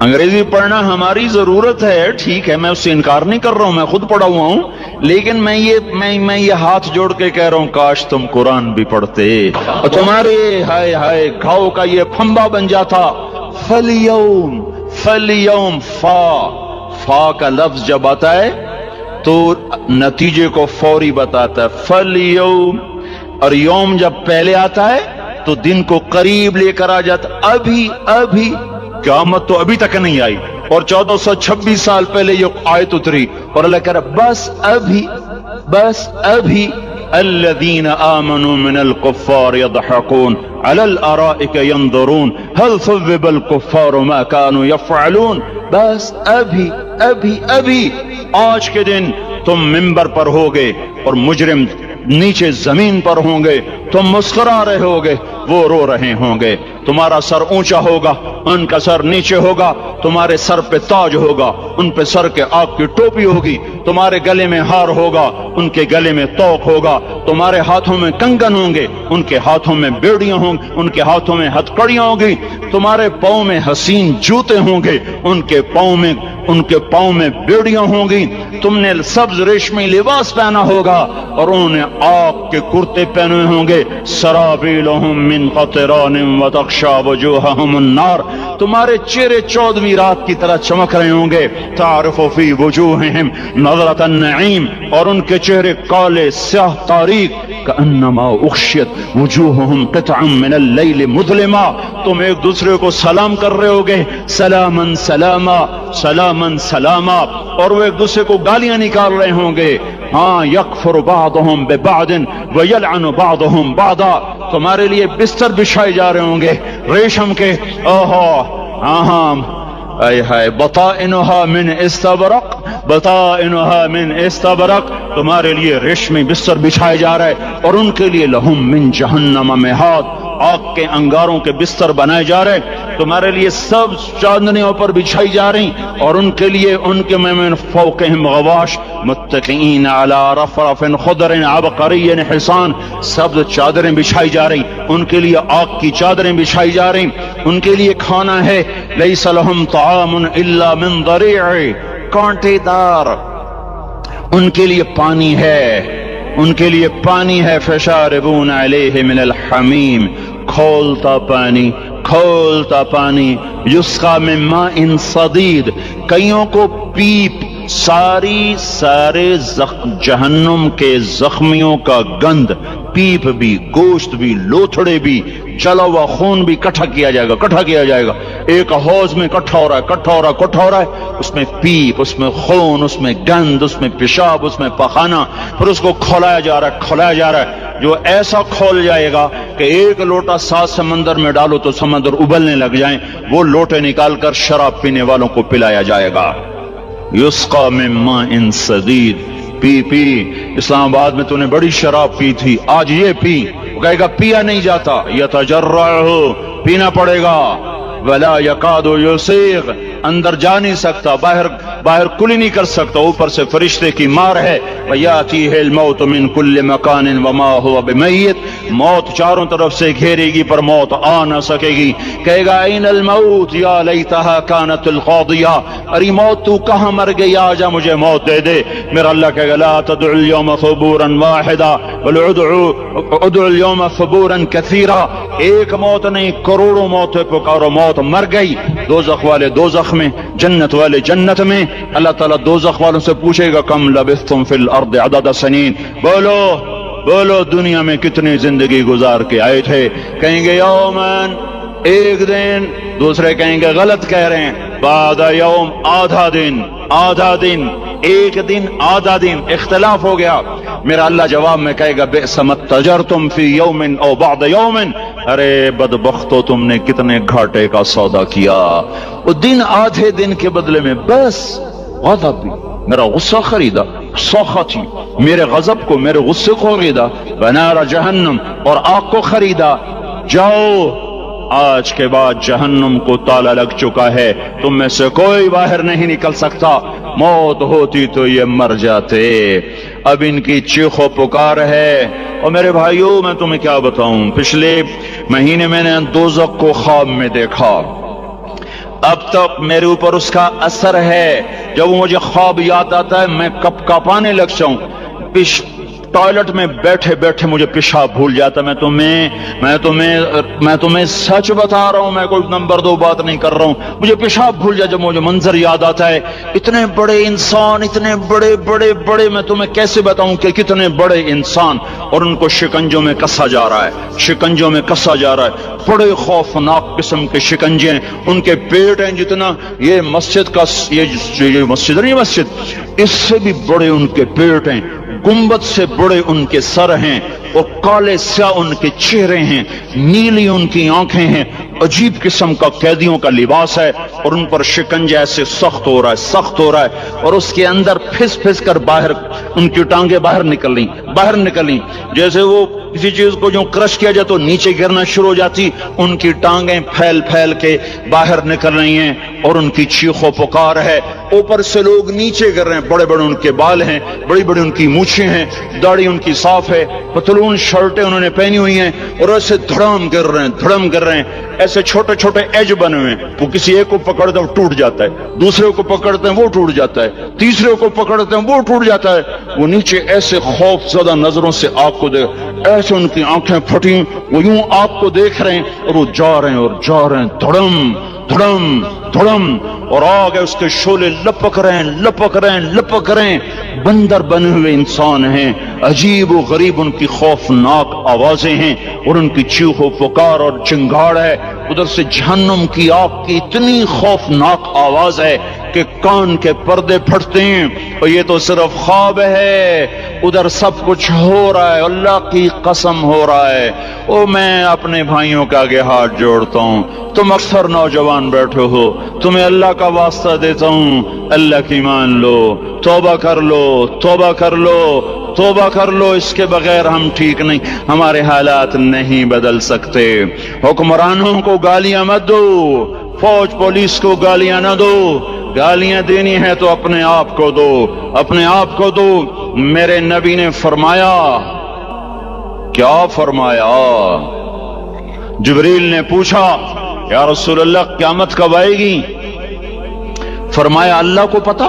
انگریزی پڑھنا ہماری ضرورت ہے، ٹھیک ہے، میں اس سے انکار نہیں کر رہا ہوں، میں خود پڑھا ہوا ہوں. لیکن میں یہ ہاتھ جوڑ کے کہہ رہا ہوں کاش تم قرآن بھی پڑھتے اور تمہارے ہائے ہائے گھاؤ کا یہ پھمبا بن جاتا. فَالْيَوْمَ فا کا لفظ جب آتا ہے تو نتیجے کو فوری بتاتا ہے. فَالْيَوْمَ، اور یوم جب پہلے آتا ہے تو دن کو قریب لے کر آ جاتا. ابھی قیامت تو ابھی تک نہیں آئی، اور 1426 سال پہلے یہ آیت اتری، اور اللہ کہہ رہا بس ابھی الذین آمنوا من الکفار يضحكون على الارائک ينظرون هل ثوب الکفار ما كانوا يفعلون. بس ابھی آج کے دن تم منبر پر ہوگے اور مجرم نیچے زمین پر ہوں گے، تم مسکرا رہے ہوگے، وہ رو رہے ہوں گے. تمہارا سر اونچا ہوگا، ان کا سر نیچے ہوگا. تمہارے سر پہ تاج ہوگا، ان پہ سر کے آگ کی ٹوپی ہوگی. تمہارے گلے میں ہار ہوگا، ان کے گلے میں توق ہوگا. تمہارے ہاتھوں میں کنگن ہوں گے، ان کے ہاتھوں میں بیڑیاں ہوں گی، ان کے ہاتھوں میں ہتھکڑیاں ہوں گی. تمہارے پاؤں میں حسین جوتے ہوں گے، ان کے پاؤں میں بیڑیاں ہوں گی. تم نے سبز ریشمی لباس پہنا ہوگا اور انہوں نے آگ کے کرتے پہنے ہوں گے. سرابیلہم من قطران وتغشی وجوہہم النار. تمہارے چہرے 14ویں رات کی طرح چمک رہے ہوں گے. تعرف فی وجوہہم نظرۃ النعیم، اور ان کے چہرے کالے سیاہ تاریک. کأنما اغشیت وجوہہم قطعا من اللیل مظلما. تم ایک دوسرے کو سلام کر رہے ہوگے، سلامن سلاما سلامن سلاما، اور وہ ایک دوسرے کو گالیاں نکال رہے ہوں گے. ہاں، یکفر بعضهم ببعض ویلعن بعضهم بعضا. تمہارے لیے بستر بچھائے جا رہے ہوں گے ریشم کے. بطائنها من استبرق، بطائنها من استبرق. تمہارے لیے ریشمی بستر بچھائے جا رہے، اور ان کے لیے لہم من جہنم مہاد، آگ کے انگاروں کے بستر بنائے جا رہے. تمہارے لیے سب چاندنیوں پر بچھائی جا رہی، اور ان کے لیے ان کے من فوقہم غواش متکئین علی رفرف خضر عبقری حسان. سب چادریں بچھائی جا رہی، ان کے لیے آگ کی چادریں بچھائی جا رہی. ان کے لیے کھانا ہے، لیس لہم طعام الا من ضریع، کانٹے دار. ان کے لیے پانی ہے، ان کے لیے پانی ہے. فشاربون علیہ من الحمیم، کھولتا پانی. یسقا من ماء صدید، کئیوں کو پیپ سارے جہنم کے زخمیوں کا گند، پیپ بھی، گوشت بھی، لوتھڑے بھی، چلا ہوا خون بھی کٹھا کیا جائے گا. ایک حوض میں اکٹھا ہو رہا ہے، اس میں پیپ، اس میں خون، اس میں گند، اس میں پیشاب، اس میں پخانہ، پھر اس کو کھولایا جا رہا ہے جو ایسا کھول جائے گا کہ ایک لوٹا 7 سمندر میں ڈالو تو سمندر ابلنے لگ جائیں، وہ لوٹے نکال کر شراب پینے والوں کو پلایا جائے گا۔ یسقا من ماء صدید، پی اسلام آباد میں تو نے بڑی شراب پی تھی، آج یہ پی، وہ کہے گا پیا نہیں جاتا، یتجرعہ، پینا پڑے گا، ولا یکاد یسیغ، اندر جا نہیں سکتا، باہر کلی نہیں کر سکتا، اوپر سے فرشتے کی مار ہے، ویاتیہ الموت من کل مکان وما هو بمیت، موت چاروں طرف سے گھیرے گی پر موت آ نہ سکے گی، کہے گا این الموت یا لیتہا کانت القاضیہ، ارے موت تو کہاں مر گئی، آجا مجھے موت دے دے۔ میرا اللہ کہے گا لا تدعو اليوم ثبورا واحدا بل ادعو اليوم ثبورا کثیرا، ایک موت نہیں کروڑوں موتیں پکارو، موت مر گئی، دوزخ والے دوزخ میں، جنت والے جنت میں۔ اللہ تعالیٰ دوزخ والوں سے پوچھے گا کم لبثتم فی الارض عدد سنین، بولو دنیا میں کتنی زندگی گزار کے آئے تھے، کہیں گے یومن، ایک دن، دوسرے کہیں گے غلط کہہ رہے ہیں، بعد یوم، آدھا دن، ایک دن، آدھا دن، اختلاف ہو گیا۔ میرا اللہ جواب میں کہے گا بئس ما اتجرتم فی یوم او بعد یوم، ارے بدبختو تم نے کتنے گھاٹے کا سودا کیا، وہ دن آدھے دن کے بدلے میں بس غضب بھی، میرا غصہ خریدا، سوختی میرے غضب کو، میرے غصے کو خریدا، بنار جہنم، اور آگ کو خریدا، جاؤ آج کے بعد جہنم کو تالا لگ چکا ہے، تم میں سے کوئی باہر نہیں نکل سکتا، موت ہوتی تو یہ مر جاتے۔ اب ان کی چیخ و پکار ہے، اور میرے بھائیوں میں تمہیں کیا بتاؤں، پچھلے مہینے میں نے دوزخ کو خواب میں دیکھا، اب تک میرے اوپر اس کا اثر ہے، جب مجھے خواب یاد آتا ہے میں کپ کپانے لگ جاؤں، ٹوائلٹ میں بیٹھے بیٹھے مجھے پیشاب بھول جاتا۔ میں تمہیں سچ بتا رہا ہوں، میں کوئی نمبر 2 بات نہیں کر رہا ہوں، مجھے پیشاب بھول جاتا جب مجھے منظر یاد آتا ہے، اتنے بڑے انسان، اتنے بڑے، میں تمہیں کیسے بتاؤں کہ کتنے بڑے انسان، اور ان کو شکنجوں میں کسا جا رہا ہے، بڑے خوفناک قسم کے شکنجے ہیں، ان کے پیٹ ہیں جتنا یہ مسجد کا، یہ مسجد نہیں، مسجد اس سے بھی بڑے ان کے پیٹ ہیں، گنبد سے بڑے ان کے سر ہیں، اور کالے سیاہ ان کے چہرے ہیں، نیلی ان کی آنکھیں ہیں، عجیب قسم کا قیدیوں کا لباس ہے، اور ان پر شکنجہ ایسے سخت ہو رہا ہے، اور اس کے اندر پھس کر باہر ان کی ٹانگیں باہر نکلیں، جیسے وہ کسی چیز کو جو کرش کیا جائے تو نیچے گرنا شروع ہو جاتی، ان کی ٹانگیں پھیل کے باہر نکل رہی ہیں، اور ان کی چیخ و پکار ہے، اوپر سے لوگ نیچے گر رہے ہیں، بڑے ان کے بال ہیں، بڑی ان کی مونچھیں ہیں، داڑھی ان کی صاف ہے، پتلون شرٹیں انہوں نے پہنی ہوئی ہیں، اور ایسے دھڑم گر رہے ہیں، ایسے چھوٹے ایج بنے ہوئے ہیں، وہ کسی ایک کو پکڑتے ہیں وہ ٹوٹ جاتا ہے، دوسرے کو پکڑتے ہیں وہ ٹوٹ جاتا ہے، تیسرے کو پکڑتے ہیں وہ ٹوٹ جاتا ہے، وہ نیچے ایسے خوف زدہ نظروں سے آگ کو دیکھ، ایسے ان کی آنکھیں پھٹی، وہ یوں آگ کو دیکھ رہے ہیں، اور وہ جا رہے ہیں، دھڑم، اور آگے اس کے شعلے لپک رہے ہیں، بندر بنے ہوئے انسان ہیں، عجیب و غریب ان کی خوفناک آوازیں ہیں، اور ان کی چیخ و پکار اور چنگاڑ ہے، ادھر سے جہنم کی آگ کی اتنی خوفناک آواز ہے کہ کان کے پردے پھٹتے ہیں، اور یہ تو صرف خواب ہے، ادھر سب کچھ ہو رہا ہے، اللہ کی قسم ہو رہا ہے۔ میں اپنے بھائیوں کے آگے ہاتھ جوڑتا ہوں، تم اکثر نوجوان بیٹھے ہو، تمہیں اللہ کا واسطہ دیتا ہوں، اللہ کی مان لو، توبہ کر لو، اس کے بغیر ہم ٹھیک نہیں، ہمارے حالات نہیں بدل سکتے۔ حکمرانوں کو گالیاں مت دو، فوج پولیس کو گالیاں نہ دو، گالیاں دینی ہے تو اپنے آپ کو دو۔ میرے نبی نے فرمایا، کیا فرمایا؟ جبریل نے پوچھا یا رسول اللہ قیامت کب آئے گی؟ فرمایا اللہ کو پتا۔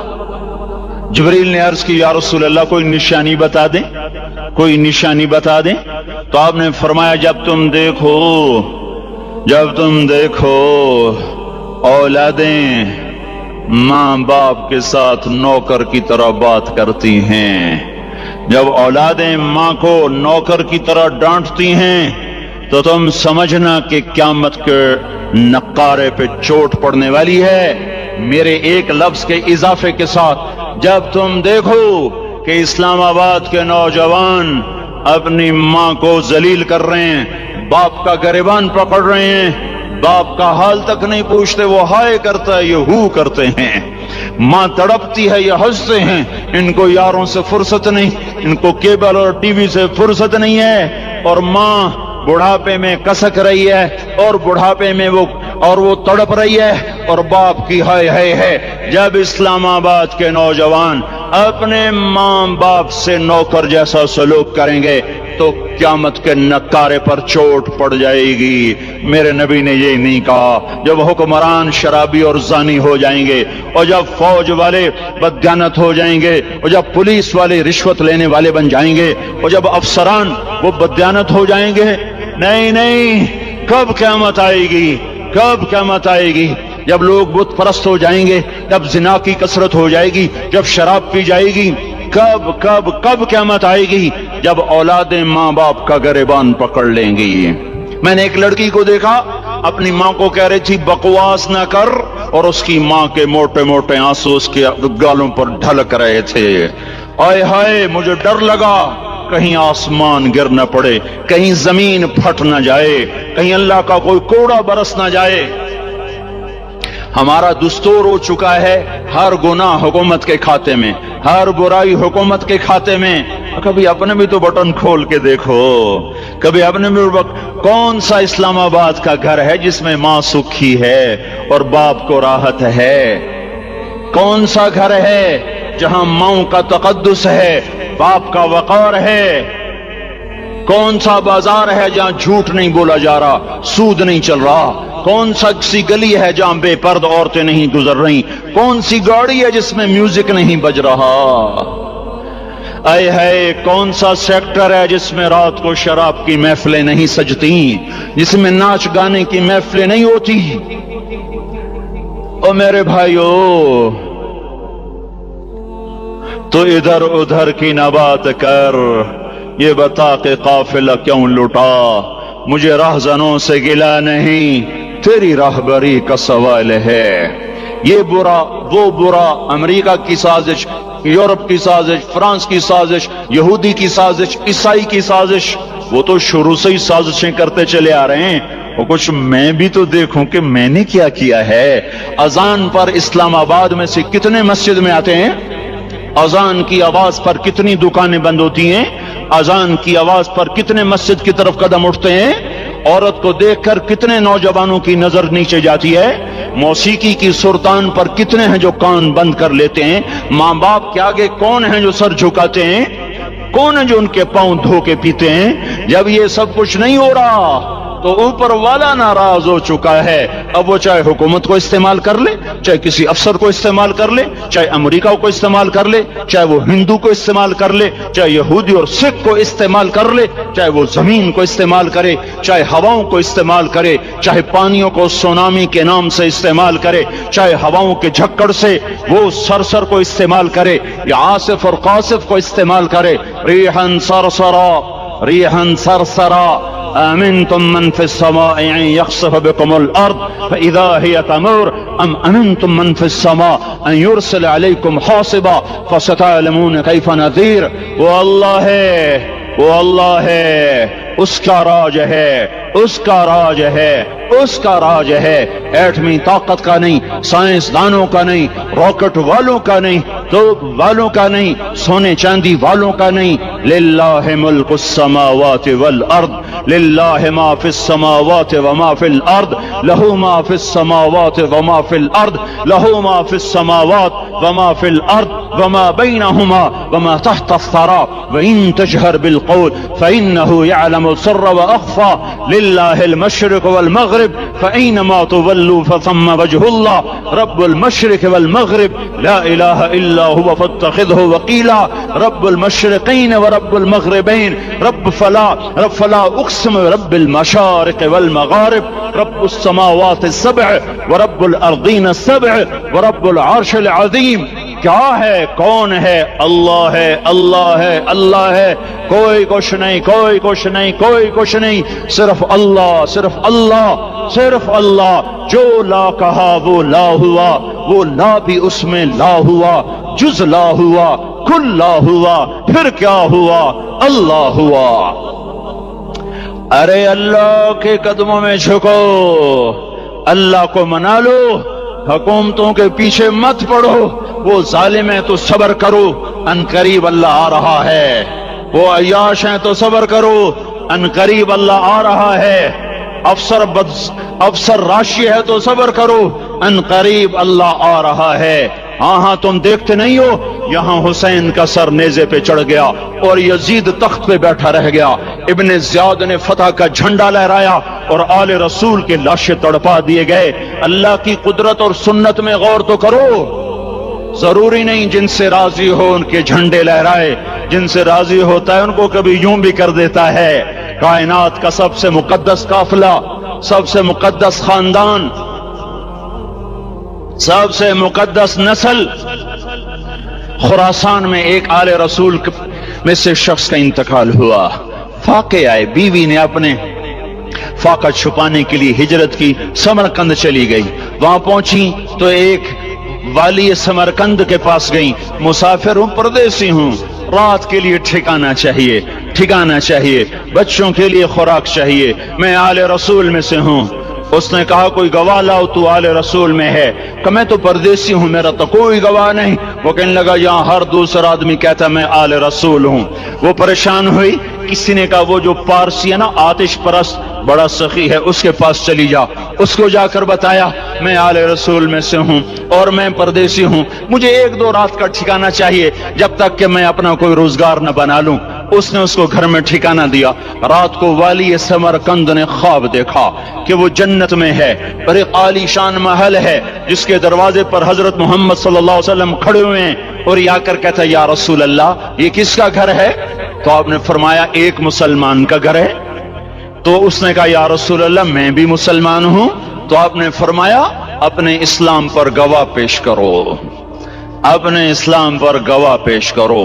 جبریل نے عرض کی یا رسول اللہ کوئی نشانی بتا دیں، تو آپ نے فرمایا جب تم دیکھو اولادیں ماں باپ کے ساتھ نوکر کی طرح بات کرتی ہیں، جب اولادیں ماں کو نوکر کی طرح ڈانٹتی ہیں، تو تم سمجھنا کہ قیامت کے نقارے پہ چوٹ پڑنے والی ہے۔ میرے ایک لفظ کے اضافے کے ساتھ، جب تم دیکھو کہ اسلام آباد کے نوجوان اپنی ماں کو ذلیل کر رہے ہیں، باپ کا گریبان پکڑ رہے ہیں، باپ کا حال تک نہیں پوچھتے، وہ ہائے کرتا ہے یہ ہو کرتے ہیں، ماں تڑپتی ہے یہ ہنستے ہیں، ان کو یاروں سے فرصت نہیں، ان کو کیبل اور ٹی وی سے فرصت نہیں ہے، اور ماں بڑھاپے میں کسک رہی ہے اور بڑھاپے میں وہ تڑپ رہی ہے، اور باپ کی ہائے ہائے ہے۔ جب اسلام آباد کے نوجوان اپنے ماں باپ سے نوکر جیسا سلوک کریں گے تو قیامت کے نکارے پر چوٹ پڑ جائے گی۔ میرے نبی نے یہ نہیں کہا جب حکمران شرابی اور زانی ہو جائیں گے، اور جب فوج والے بددیانت ہو جائیں گے، اور جب پولیس والے رشوت لینے والے بن جائیں گے، اور جب افسران وہ بددیانت ہو جائیں گے۔ نہیں نہیں، کب قیامت آئے گی؟ کب قیامت آئے گی؟ جب لوگ بت پرست ہو جائیں گے، جب زنا کی کثرت ہو جائے گی، جب شراب پی جائے گی۔ کب کب کب قیامت آئے گی؟ جب اولادیں ماں باپ کا گریبان پکڑ لیں گی۔ میں نے ایک لڑکی کو دیکھا، اپنی ماں کو کہہ رہی تھی بکواس نہ کر، اور اس کی ماں کے موٹے موٹے آنسو اس کے گالوں پر ڈھلک رہے تھے۔ آئے ہائے، مجھے ڈر لگا کہیں آسمان گر نہ پڑے، کہیں زمین پھٹ نہ جائے، کہیں اللہ کا کوئی کوڑا برس نہ جائے۔ ہمارا دستور ہو چکا ہے ہر گناہ حکومت کے کھاتے میں، ہر برائی حکومت کے کھاتے میں۔ کبھی اپنے بھی تو بٹن کھول کے دیکھو، کبھی اپنے بھی کون سا اسلام آباد کا گھر ہے جس میں ماں سکھی ہے اور باپ کو راحت ہے؟ کون سا گھر ہے جہاں ماں کا تقدس ہے، باپ کا وقار ہے؟ کون سا بازار ہے جہاں جھوٹ نہیں بولا جا رہا، سود نہیں چل رہا؟ کون سا سی گلی ہے جہاں بے پرد عورتیں نہیں گزر رہی؟ کون سی گاڑی ہے جس میں میوزک نہیں بج رہا؟ اے ہے کون سا سیکٹر ہے جس میں رات کو شراب کی محفلیں نہیں سجتی، جس میں ناچ گانے کی محفلیں نہیں ہوتی؟ او میرے بھائیو، تو ادھر ادھر کی نہ بات کر، یہ بتا کہ قافلہ کیوں لٹا؟ مجھے راہزنوں سے گلا نہیں، تیری راہبری کا سوال ہے۔ یہ برا وہ برا، امریکہ کی سازش، یورپ کی سازش، فرانس کی سازش، یہودی کی سازش، عیسائی کی سازش، وہ تو شروع سے ہی سازشیں کرتے چلے آ رہے ہیں۔ اور کچھ میں بھی تو دیکھوں کہ میں نے کیا کیا ہے۔ اذان پر اسلام آباد میں سے کتنے مسجد میں آتے ہیں؟ اذان کی آواز پر کتنی دکانیں بند ہوتی ہیں؟ اذان کی آواز پر کتنے مسجد کی طرف قدم اٹھتے ہیں؟ عورت کو دیکھ کر کتنے نوجوانوں کی نظر نیچے جاتی ہے؟ موسیقی کی سرتان پر کتنے ہیں جو کان بند کر لیتے ہیں؟ ماں باپ کے آگے کون ہیں جو سر جھکاتے ہیں؟ کون ہیں جو ان کے پاؤں دھو کے پیتے ہیں؟ جب یہ سب کچھ نہیں ہو رہا تو اوپر والا ناراض ہو چکا ہے۔ اب وہ چاہے حکومت کو استعمال کر لے، چاہے کسی افسر کو استعمال کر لے، چاہے امریکہ کو استعمال کر لے، چاہے وہ ہندو کو استعمال کر لے، چاہے یہودی اور سکھ کو استعمال کر لے، چاہے وہ زمین کو استعمال کرے، چاہے ہواؤں کو استعمال کرے، چاہے پانیوں کو سونامی کے نام سے استعمال کرے، چاہے ہواؤں کے جھکڑ سے وہ سرسر کو استعمال کرے یا آصف اور قاصف کو استعمال کرے۔ ریحاً سرسرا، ریحاً سرسرا، آمنتم من في السماء ان يخسف بكم الارض فاذا هي تمور ام امنتم من في السماء ان يرسل عليكم حاصبا فستعلمون كيف نذير۔ وہ اللہ ہے، وہ اللہ ہے، اس کا راج ہے، اس کا راج ہے، اس کا راج ہے۔ ایٹمی طاقت کا نہیں، سائنسدانوں کا نہیں، راکٹ والوں کا نہیں، توپ والوں کا نہیں، سونے چاندی والوں کا نہیں۔ للہ ملک السماوات والارض، للہ ما فی السماوات وما فی الارض، لہو ما فی السماوات وما فی الارض، لہو ما فی السماوات وما فی الارض وما بینہما وما تحت الثرى وان تجہر بالقول فانہ یعلم السر واخفى، للہ المشرق والمغرب فأينما تولوا فثم وجه الله رب المشرق والمغرب لا إله إلا هو فاتخذه وكيلا، رب المشرقين ورب المغربين، رب فلا أقسم برب المشارق والمغارب، رب السماوات السبع ورب الأرضين السبع ورب العرش العظيم۔ کیا ہے کون ہے اللہ ہے اللہ ہے اللہ ہے کوئی کچھ نہیں کوئی کچھ نہیں کوئی کچھ نہیں صرف اللہ صرف اللہ صرف اللہ جو لا کہا وہ لا ہوا وہ لا بھی اس میں لا ہوا جز لا ہوا کل لا ہوا پھر کیا ہوا اللہ ہوا ارے اللہ کے قدموں میں جھکو اللہ کو منا لو حکومتوں کے پیچھے مت پڑو وہ ظالم ہے تو صبر کرو ان قریب اللہ آ رہا ہے وہ عیاش ہیں تو صبر کرو ان قریب اللہ آ رہا ہے افسر راشی ہے تو صبر کرو ان قریب اللہ آ رہا ہے ہاں تم دیکھتے نہیں ہو یہاں حسین کا سر نیزے پہ چڑھ گیا اور یزید تخت پہ بیٹھا رہ گیا ابن زیاد نے فتح کا جھنڈا لہرایا اور آل رسول کے لاشیں تڑپا دیے گئے اللہ کی قدرت اور سنت میں غور تو کرو ضروری نہیں جن سے راضی ہو ان کے جھنڈے لہرائے جن سے راضی ہوتا ہے ان کو کبھی یوں بھی کر دیتا ہے کائنات کا سب سے مقدس قافلہ سب سے مقدس خاندان سب سے مقدس نسل خراسان میں ایک آل رسول میں سے شخص کا انتقال ہوا فاقے آئے بیوی نے اپنے فاقہ چھپانے کے لیے ہجرت کی سمرقند چلی گئی وہاں پہنچی تو ایک والی سمرقند کے پاس گئی مسافر ہوں پردیسی ہوں رات کے لیے ٹھکانہ چاہیے بچوں کے لیے خوراک چاہیے میں آل رسول میں سے ہوں اس نے کہا کوئی گواہ لاؤ تو آل رسول میں ہے کہ میں تو پردیسی ہوں میرا تو کوئی گواہ نہیں وہ کہنے لگا یہاں ہر دوسرا آدمی کہتا میں آل رسول ہوں وہ پریشان ہوئی کسی نے کہا وہ جو پارسی ہے نا آتش پرست بڑا سخی ہے اس کے پاس چلی جا اس کو جا کر بتایا میں آل رسول میں سے ہوں اور میں پردیسی ہوں مجھے 1-2 رات کا ٹھکانہ چاہیے جب تک کہ میں اپنا کوئی روزگار نہ بنا لوں اس نے اس کو گھر میں ٹھکانہ دیا رات کو والی سمرقند نے خواب دیکھا کہ وہ جنت میں ہے اور ایک عالی شان محل ہے جس کے دروازے پر حضرت محمد صلی اللہ علیہ وسلم کھڑے ہوئے ہیں اور یہ آ کر کہتا ہے یا رسول اللہ یہ کس کا گھر ہے تو آپ نے فرمایا ایک مسلمان کا گھر ہے تو اس نے کہا یا رسول اللہ میں بھی مسلمان ہوں تو آپ نے فرمایا اپنے اسلام پر گواہ پیش کرو اپنے اسلام پر گواہ پیش کرو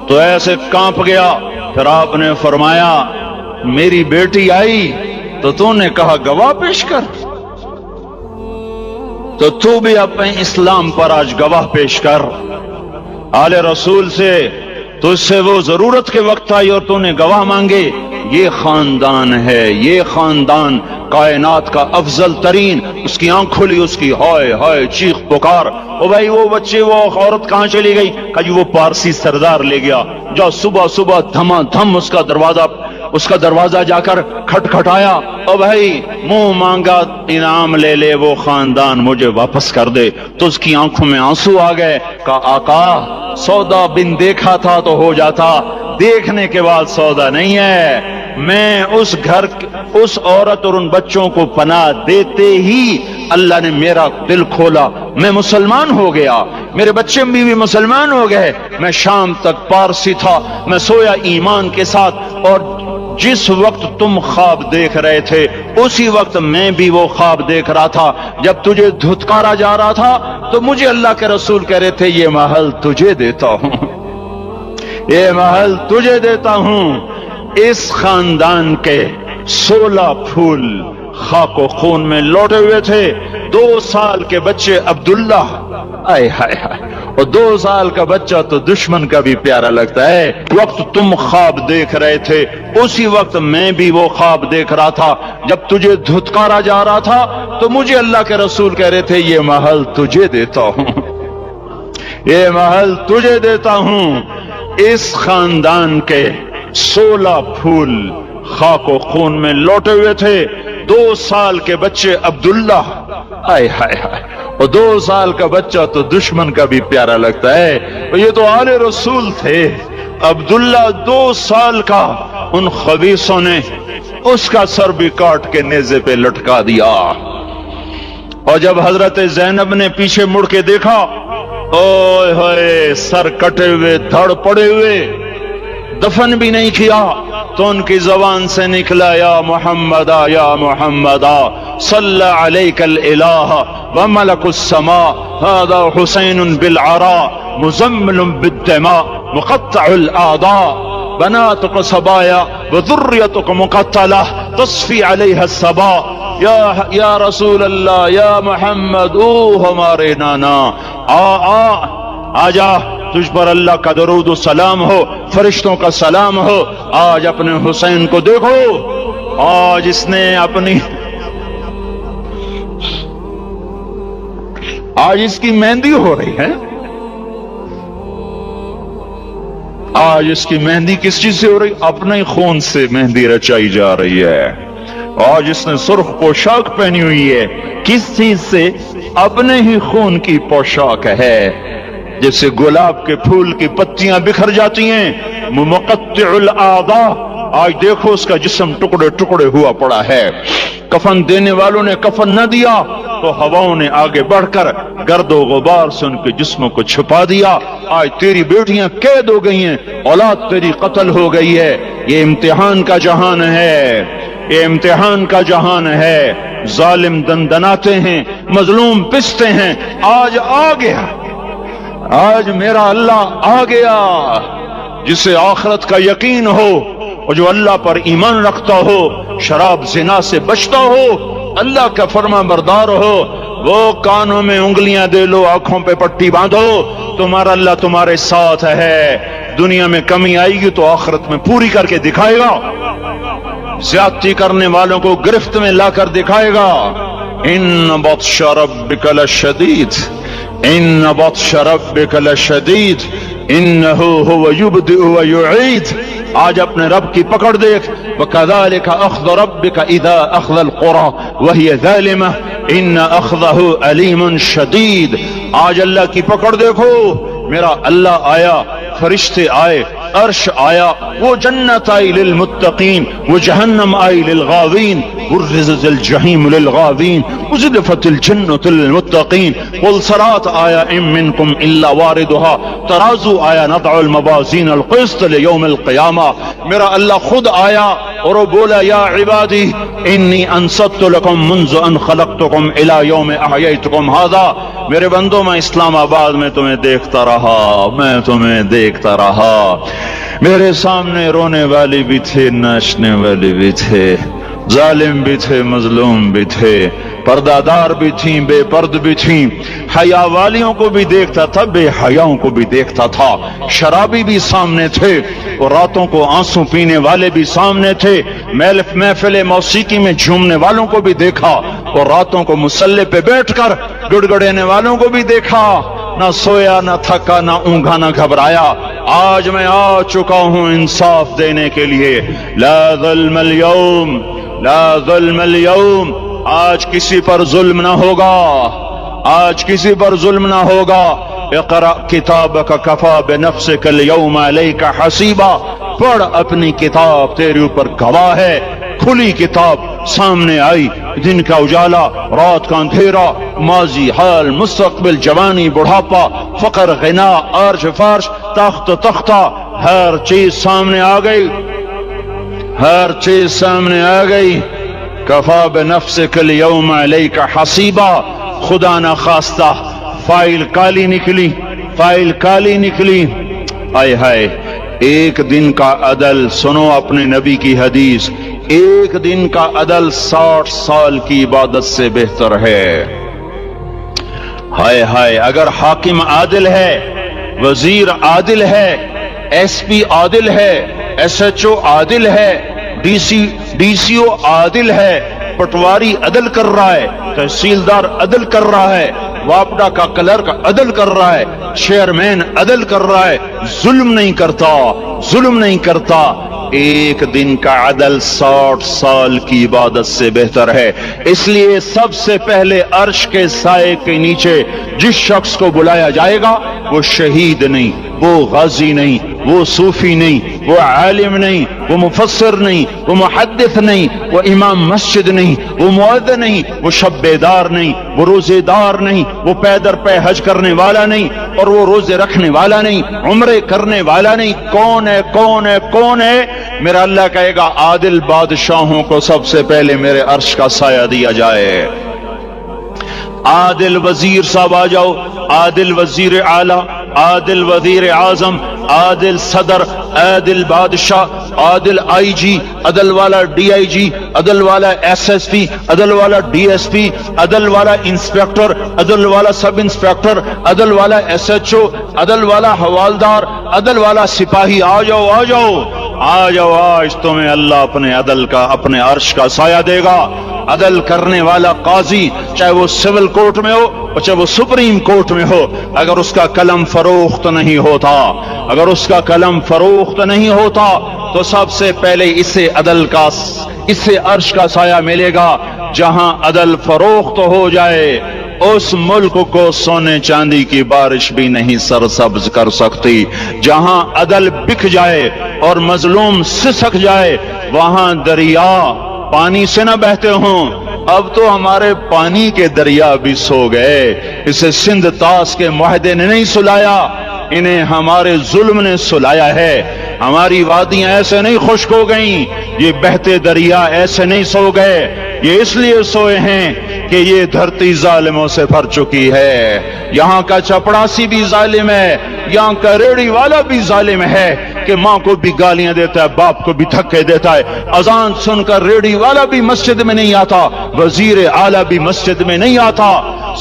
تو ایسے کانپ گیا پھر آپ نے فرمایا میری بیٹی آئی تو تو نے کہا گواہ پیش کر تو تو بھی اپنے اسلام پر آج گواہ پیش کر آل رسول سے تو اس سے وہ ضرورت کے وقت آئی اور تو نے گواہ مانگے یہ خاندان ہے یہ خاندان کائنات کا افضل ترین اس کی آنکھ کھلی اس کی ہائے ہائے چیخ پکار او بھائی وہ بچے وہ عورت کہاں چلی گئی کہ وہ پارسی سردار لے گیا جا صبح صبح دھما دھم اس کا دروازہ جا کر کھٹکھٹایا او بھائی منہ مانگا انعام لے لے وہ خاندان مجھے واپس کر دے تو اس کی آنکھوں میں آنسو آ گئے کہا آقا سودا بن دیکھا تھا تو ہو جاتا دیکھنے کے بعد سودا نہیں ہے میں اس گھر اس عورت اور ان بچوں کو پناہ دیتے ہی اللہ نے میرا دل کھولا میں مسلمان ہو گیا میرے بچے بھی مسلمان ہو گئے میں شام تک پارسی تھا میں سویا ایمان کے ساتھ اور جس وقت تم خواب دیکھ رہے تھے اسی وقت میں بھی وہ خواب دیکھ رہا تھا جب تجھے دھتکارا جا رہا تھا تو مجھے اللہ کے رسول کہہ رہے تھے یہ محل تجھے دیتا ہوں یہ محل تجھے دیتا ہوں اس خاندان کے 16 پھول خاک و خون میں لوٹے ہوئے تھے 2 سال کے بچے عبداللہ آئے ہائے ہائے اور 2 سال کا بچہ تو دشمن کا بھی پیارا لگتا ہے وقت تم خواب دیکھ رہے تھے اسی وقت میں بھی وہ خواب دیکھ رہا تھا جب تجھے دھتکارا جا رہا تھا تو مجھے اللہ کے رسول کہہ رہے تھے یہ محل تجھے دیتا ہوں یہ محل تجھے دیتا ہوں اس خاندان کے 16 پھول خاک و خون میں لوٹے ہوئے تھے 2 سال کے بچے عبداللہ آئے ہائے ہائے اور 2 سال کا بچہ تو دشمن کا بھی پیارا لگتا ہے اور یہ تو آل رسول تھے عبداللہ 2 سال کا ان خبیثوں نے اس کا سر بھی کاٹ کے نیزے پہ لٹکا دیا اور جب حضرت زینب نے پیچھے مڑ کے دیکھا اوئے ہوئے سر کٹے ہوئے دھڑ پڑے ہوئے دفن بھی نہیں کیا تو ان کی زبان سے نکلا یا محمد صلی علیک الالہ وملک السماء هذا حسین بالعراء مزمل بالدماء مقطع الاعضاء بناتك صبايا وذريتك مقتلة تصفي عليها الصبا یا رسول اللہ یا محمد او ہمارے نانا آ جا، تجھ پر اللہ کا درود و سلام ہو، فرشتوں کا سلام ہو۔ آج اپنے حسین کو دیکھو، آج اس نے اپنی آج اس کی مہندی ہو رہی ہے۔ آج اس کی مہندی کس چیز سے ہو رہی؟ اپنے خون سے مہندی رچائی جا رہی ہے۔ آج اس نے سرخ پوشاک پہنی ہوئی ہے، کس چیز سے؟ اپنے ہی خون کی پوشاک ہے۔ جیسے گلاب کے پھول کی پتیاں بکھر جاتی ہیں، مقطع الاعضاء، آج دیکھو اس کا جسم ٹکڑے ٹکڑے ہوا پڑا ہے۔ کفن دینے والوں نے کفن نہ دیا تو ہواؤں نے آگے بڑھ کر گرد و غبار سے ان کے جسموں کو چھپا دیا۔ آج تیری بیٹیاں قید ہو گئی ہیں، اولاد تیری قتل ہو گئی ہے۔ یہ امتحان کا جہان ہے، یہ امتحان کا جہان ہے۔ ظالم دندناتے ہیں، مظلوم پستے ہیں۔ آج آ گیا، آج میرا اللہ آ گیا۔ جسے آخرت کا یقین ہو اور جو اللہ پر ایمان رکھتا ہو، شراب زنا سے بچتا ہو، اللہ کا فرما بردار ہو، وہ کانوں میں انگلیاں دے لو، آنکھوں پہ پٹی باندھو، تمہارا اللہ تمہارے ساتھ ہے۔ دنیا میں کمی آئے گی تو آخرت میں پوری کر کے دکھائے گا۔ زیادتی کرنے والوں کو گرفت میں لا کر دکھائے گا۔ ان بطش ربک لشدید، ان بطش ربک لشدید انہ هو یبدئ ویعید۔ آج اپنے رب کی پکڑ دیکھ، وَكَذَلِكَ أَخْذُ رَبِّكَ إِذَا أَخْذَ الْقُرَى وَهِيَ ظَالِمَةٌ إِنَّ أَخْذَهُ أَلِيمٌ شَدِيدٌ۔ آج اللہ کی پکڑ دیکھو، میرا اللہ آیا، فرشتے آئے، عرش آیا، وہ جنت آئی للمتقین، وہ جہنم آئی للغاوین، برزت الجحیم للغاوین، ازلفت الجنت للمتقین، والصراط آیا ان منکم الا واردها، ترازو آیا نضع الموازین القسط لیوم القیامہ۔ میرا اللہ خود آیا اور وہ بولا یا عبادی انی انصت لکم منذ ان خلقتکم الى یوم احییتکم هذا۔ میرے بندوں، میں اسلام آباد میں تمہیں دیکھتا رہا، میں تمہیں دیکھتا رہا۔ میرے سامنے رونے والے بھی تھے، ناچنے والے بھی تھے، ظالم بھی تھے، مظلوم بھی تھے، پردہ دار بھی تھیں، بے پرد بھی تھیں، حیا والیوں کو بھی دیکھتا تھا، بے حیاؤں کو بھی دیکھتا تھا، شرابی بھی سامنے تھے اور راتوں کو آنسو پینے والے بھی سامنے تھے، محفل موسیقی میں جھومنے والوں کو بھی دیکھا اور راتوں کو مصلی پہ بیٹھ کر گڑ گڑانے والوں کو بھی دیکھا۔ نہ سویا، نہ تھکا، نہ اونگا، نہ گھبرایا۔ آج میں آ چکا ہوں انصاف دینے کے لیے۔ لا ظلم اليوم، لا ظلم اليوم، آج کسی پر ظلم نہ ہوگا، آج کسی پر ظلم نہ ہوگا۔ اقرأ کتابک کفا بنفسک اليوم علیک حسیبا، پڑھ اپنی کتاب، تیرے اوپر گواہ ہے۔ کھلی کتاب سامنے آئی، دن کا اجالا، رات کا اندھیرا، ماضی، حال، مستقبل، جوانی، بڑھاپا، فقر، غنا، عرش، فرش، تخت، تختہ، ہر چیز سامنے آ گئی، ہر چیز سامنے آ گئی۔ کفا بنفسک اليوم علیک حسیبا، خدا نہ خواستہ فائل کالی نکلی، فائل کالی نکلی۔ آئے ہائے، ایک دن کا عدل، سنو اپنے نبی کی حدیث، ایک دن کا عدل 60 سال کی عبادت سے بہتر ہے۔ ہائے ہائے، اگر حاکم عادل ہے، وزیر عادل ہے، ایس پی عادل ہے، ایس ایچ او عادل ہے، ڈی سی او عادل ہے، پٹواری عدل کر رہا ہے، تحصیلدار عدل کر رہا ہے، واپڈا کا کلرک عدل کر رہا ہے، چیئرمین عدل کر رہا ہے، ظلم نہیں کرتا، ظلم نہیں کرتا، ایک دن کا عدل 60 سال کی عبادت سے بہتر ہے۔ اس لیے سب سے پہلے عرش کے سائے کے نیچے جس شخص کو بلایا جائے گا، وہ شہید نہیں، وہ غازی نہیں، وہ صوفی نہیں، وہ عالم نہیں، وہ مفسر نہیں، وہ محدث نہیں، وہ امام مسجد نہیں، وہ مؤذن نہیں، وہ شب بیدار نہیں، وہ روزے دار نہیں، وہ پیدر پہ حج کرنے والا نہیں، اور وہ روزے رکھنے والا نہیں، عمرے کرنے والا نہیں۔ کون ہے؟ کون ہے؟ کون ہے؟ میرا اللہ کہے گا عادل بادشاہوں کو سب سے پہلے میرے عرش کا سایہ دیا جائے۔ عادل وزیر صاحب آ جاؤ، عادل وزیر اعلیٰ، عادل وزیر اعظم، عادل صدر، عادل بادشاہ، عادل آئی جی، عدل والا ڈی آئی جی، عدل والا ایس ایس پی، عدل والا ڈی ایس پی، عدل والا انسپیکٹر، عدل والا سب انسپیکٹر، عدل والا ایس ایچ او، عدل والا حوالدار، عدل والا سپاہی، آ جاؤ آ جاؤ آ جاؤ، آج تمہیں اللہ اپنے عدل کا، اپنے عرش کا سایہ دے گا۔ عدل کرنے والا قاضی، چاہے وہ سول کورٹ میں ہو اور چاہے وہ سپریم کورٹ میں ہو، اگر اس کا قلم فروخت نہیں ہوتا، اگر اس کا قلم فروخت نہیں ہوتا تو سب سے پہلے اسے عدل کا، اسے عرش کا سایہ ملے گا۔ جہاں عدل فروخت ہو جائے اس ملک کو سونے چاندی کی بارش بھی نہیں سرسبز کر سکتی۔ جہاں عدل بک جائے اور مظلوم سسک جائے وہاں دریا پانی سے نہ بہتے ہوں۔ اب تو ہمارے پانی کے دریا بھی سو گئے، اسے سندھ طاس کے معاہدے نے نہیں سلایا، انہیں ہمارے ظلم نے سلایا ہے۔ ہماری وادیاں ایسے نہیں خشک ہو گئیں، یہ بہتے دریا ایسے نہیں سو گئے، یہ اس لیے سوئے ہیں کہ یہ دھرتی ظالموں سے بھر چکی ہے۔ یہاں کا چپڑاسی بھی ظالم ہے، یہاں کا ریڑھی والا بھی ظالم ہے کہ ماں کو بھی گالیاں دیتا ہے، باپ کو بھی دھکے دیتا ہے۔ اذان سن کر ریڑھی والا بھی مسجد میں نہیں آتا، وزیر اعلیٰ بھی مسجد میں نہیں آتا۔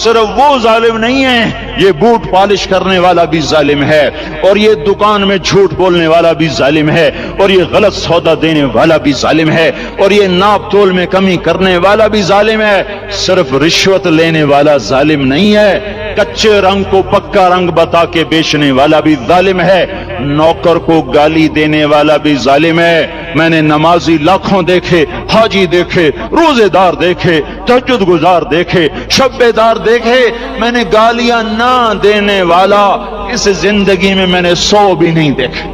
صرف وہ ظالم نہیں ہے، یہ بوٹ پالش کرنے والا بھی ظالم ہے، اور یہ دکان میں جھوٹ بولنے والا بھی ظالم ہے، اور یہ غلط سودا دینے والا بھی ظالم ہے، اور یہ ناپ تول میں کمی کرنے والا بھی ظالم ہے۔ صرف رشوت لینے والا ظالم نہیں ہے، کچے رنگ کو پکا رنگ بتا کے بیچنے والا بھی ظالم ہے، نوکر کو گالی دینے والا بھی ظالم ہے۔ میں نے نمازی لاکھوں دیکھے، حاجی دیکھے، روزے دار دیکھے، تہجد گزار دیکھے، شب بیدار دیکھے، میں نے گالیاں نہ دینے والا اس زندگی میں نے 100 بھی نہیں دیکھے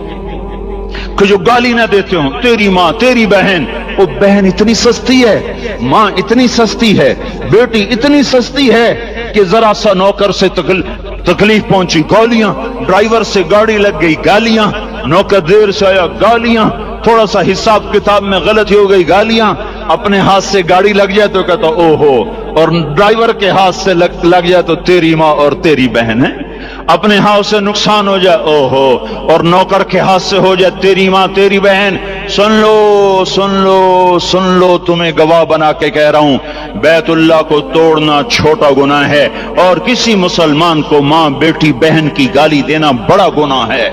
کہ جو گالی نہ دیتے ہوں۔ تیری ماں، تیری بہن، وہ بہن اتنی سستی ہے، ماں اتنی سستی ہے، بیٹی اتنی سستی ہے کہ ذرا سا نوکر سے تکلیف پہنچی گالیاں، ڈرائیور سے گاڑی لگ گئی گالیاں، نوکر دیر سے آیا گالیاں، تھوڑا سا حساب کتاب میں غلطی ہو گئی گالیاں، اپنے ہاتھ سے گاڑی لگ جائے تو کہتا او ہو، اور ڈرائیور کے ہاتھ سے لگ جائے تو تیری ماں اور تیری بہن ہے، اپنے ہاتھ سے نقصان ہو جائے او ہو، اور نوکر کے ہاتھ سے ہو جائے تیری ماں تیری بہن۔ سن لو سن لو سن لو، تمہیں گواہ بنا کے کہہ رہا ہوں، بیت اللہ کو توڑنا چھوٹا گناہ ہے، اور کسی مسلمان کو ماں بیٹی بہن کی گالی دینا بڑا گناہ ہے۔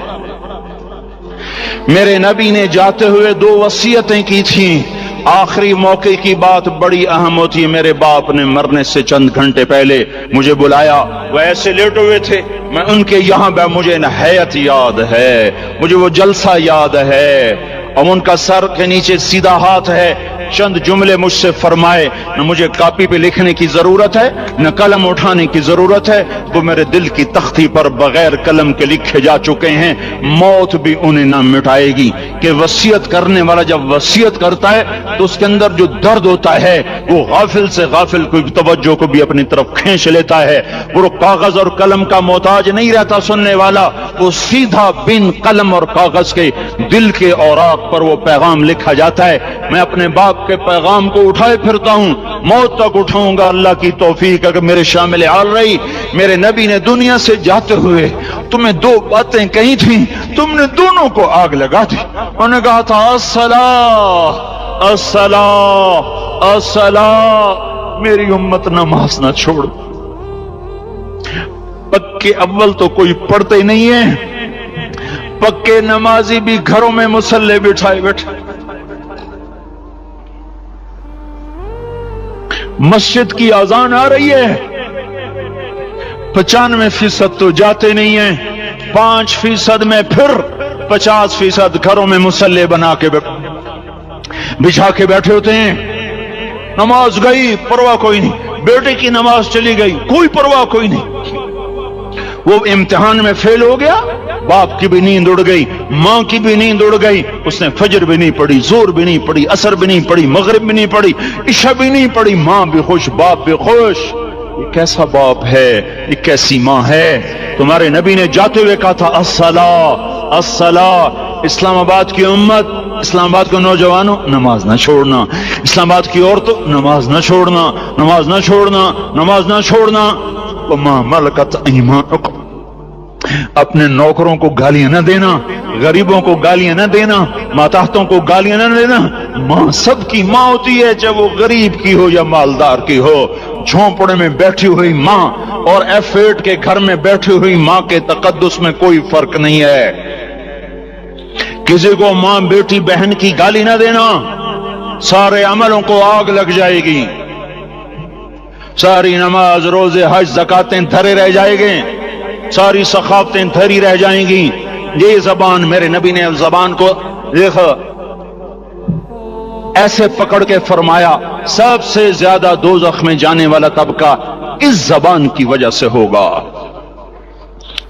میرے نبی نے جاتے ہوئے 2 وصیتیں کی تھیں، آخری موقع کی بات بڑی اہم ہوتی ہے۔ میرے باپ نے مرنے سے چند گھنٹے پہلے مجھے بلایا، وہ ایسے لیٹے ہوئے تھے، میں ان کے یہاں مجھے نہایت یاد ہے، مجھے وہ جلسہ یاد ہے، اور ان کا سر کے نیچے سیدھا ہاتھ ہے۔ چند جملے مجھ سے فرمائے، نہ مجھے کاپی پہ لکھنے کی ضرورت ہے نہ قلم اٹھانے کی ضرورت ہے، وہ میرے دل کی تختی پر بغیر قلم کے لکھے جا چکے ہیں، موت بھی انہیں نہ مٹائے گی۔ کہ وصیت کرنے والا جب وصیت کرتا ہے تو اس کے اندر جو درد ہوتا ہے وہ غافل سے غافل کوئی توجہ کو بھی اپنی طرف کھینچ لیتا ہے۔ وہ کاغذ اور قلم کا محتاج نہیں رہتا سننے والا، وہ سیدھا بن قلم اور کاغذ کے دل کے اوراق پر وہ پیغام لکھا جاتا ہے۔ میں اپنے باپ کے پیغام کو اٹھائے پھرتا ہوں، موت تک اٹھاؤں گا، اللہ کی توفیق اگر میرے شامل حال رہی۔ میرے نبی نے دنیا سے جاتے ہوئے تمہیں 2 باتیں کہی تھیں، تم نے دونوں کو آگ لگا دی۔ انہوں نے کہا تھا الصلاۃ الصلاۃ الصلاۃ، میری امت نماز نہ چھوڑ۔ پکے اول تو کوئی پڑھتے نہیں ہے، پکے نمازی بھی گھروں میں مصلے بٹھائے بیٹھے، مسجد کی اذان آ رہی ہے، 95% تو جاتے نہیں ہیں، 5% میں پھر 50% گھروں میں مصلے بنا کے بچھا کے بیٹھے ہوتے ہیں۔ نماز گئی پرواہ کوئی نہیں، بیٹے کی نماز چلی گئی کوئی پرواہ کوئی نہیں، وہ امتحان میں فیل ہو گیا، باپ کی بھی نیند اڑ گئی، ماں کی بھی نیند اڑ گئی، اس نے فجر بھی نہیں پڑھی، زور بھی نہیں پڑھی، عصر بھی نہیں پڑھی، مغرب بھی نہیں پڑھی، عشاء بھی نہیں پڑھی، ماں بھی خوش باپ بھی خوش۔ یہ کیسا باپ ہے، یہ کیسی ماں ہے؟ تمہارے نبی نے جاتے ہوئے کہا تھا الصلاۃ الصلاۃ۔ اسلام آباد کی امت، اسلام آباد کے نوجوانوں، نماز نہ چھوڑنا، اسلام آباد کی عورتوں، نماز نہ چھوڑنا، نماز نہ چھوڑنا، نماز نہ چھوڑنا۔ وما ملکت ایمانکم، اپنے نوکروں کو گالیاں نہ دینا، غریبوں کو گالیاں نہ دینا، ماتحتوں کو گالیاں نہ دینا۔ ماں سب کی ماں ہوتی ہے، چاہے وہ غریب کی ہو یا مالدار کی ہو۔ جھونپڑے میں بیٹھی ہوئی ماں اور F8 کے گھر میں بیٹھی ہوئی ماں کے تقدس میں کوئی فرق نہیں ہے۔ کسی کو ماں بیٹی بہن کی گالی نہ دینا، سارے عملوں کو آگ لگ جائے گی، ساری نماز روزے حج زکاتیں دھرے رہ جائیں گے، ساری سخاوتیں دھری رہ جائیں گی۔ یہ زبان، میرے نبی نے زبان کو دیکھا ایسے پکڑ کے فرمایا سب سے زیادہ دوزخ میں جانے والا طبقہ اس زبان کی وجہ سے ہوگا۔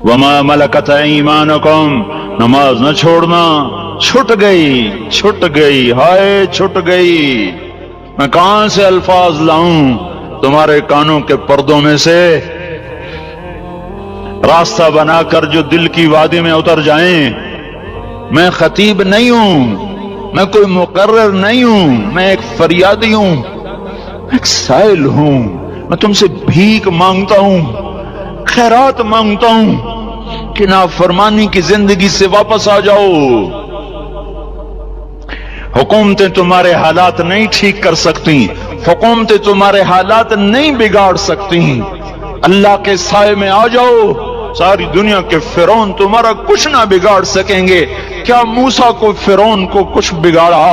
وما ملکت ایمانکم، نماز نہ چھوڑنا، چھٹ گئی، ہائے چھٹ گئی۔ میں کہاں سے الفاظ لاؤں تمہارے کانوں کے پردوں میں سے، راستہ بنا کر جو دل کی وادی میں اتر جائیں۔ میں خطیب نہیں ہوں، میں کوئی مقرر نہیں ہوں، میں ایک فریادی ہوں، میں ایک سائل ہوں۔ میں تم سے بھیک مانگتا ہوں، خیرات مانگتا ہوں کہ نافرمانی کی زندگی سے واپس آ جاؤ۔ حکومتیں تمہارے حالات نہیں ٹھیک کر سکتی، حکومتیں تمہارے حالات نہیں بگاڑ سکتی۔ اللہ کے سائے میں آ جاؤ، ساری دنیا کے فرعون تمہارا کچھ نہ بگاڑ سکیں گے۔ کیا موسیٰ کو فرعون کو کچھ بگاڑا؟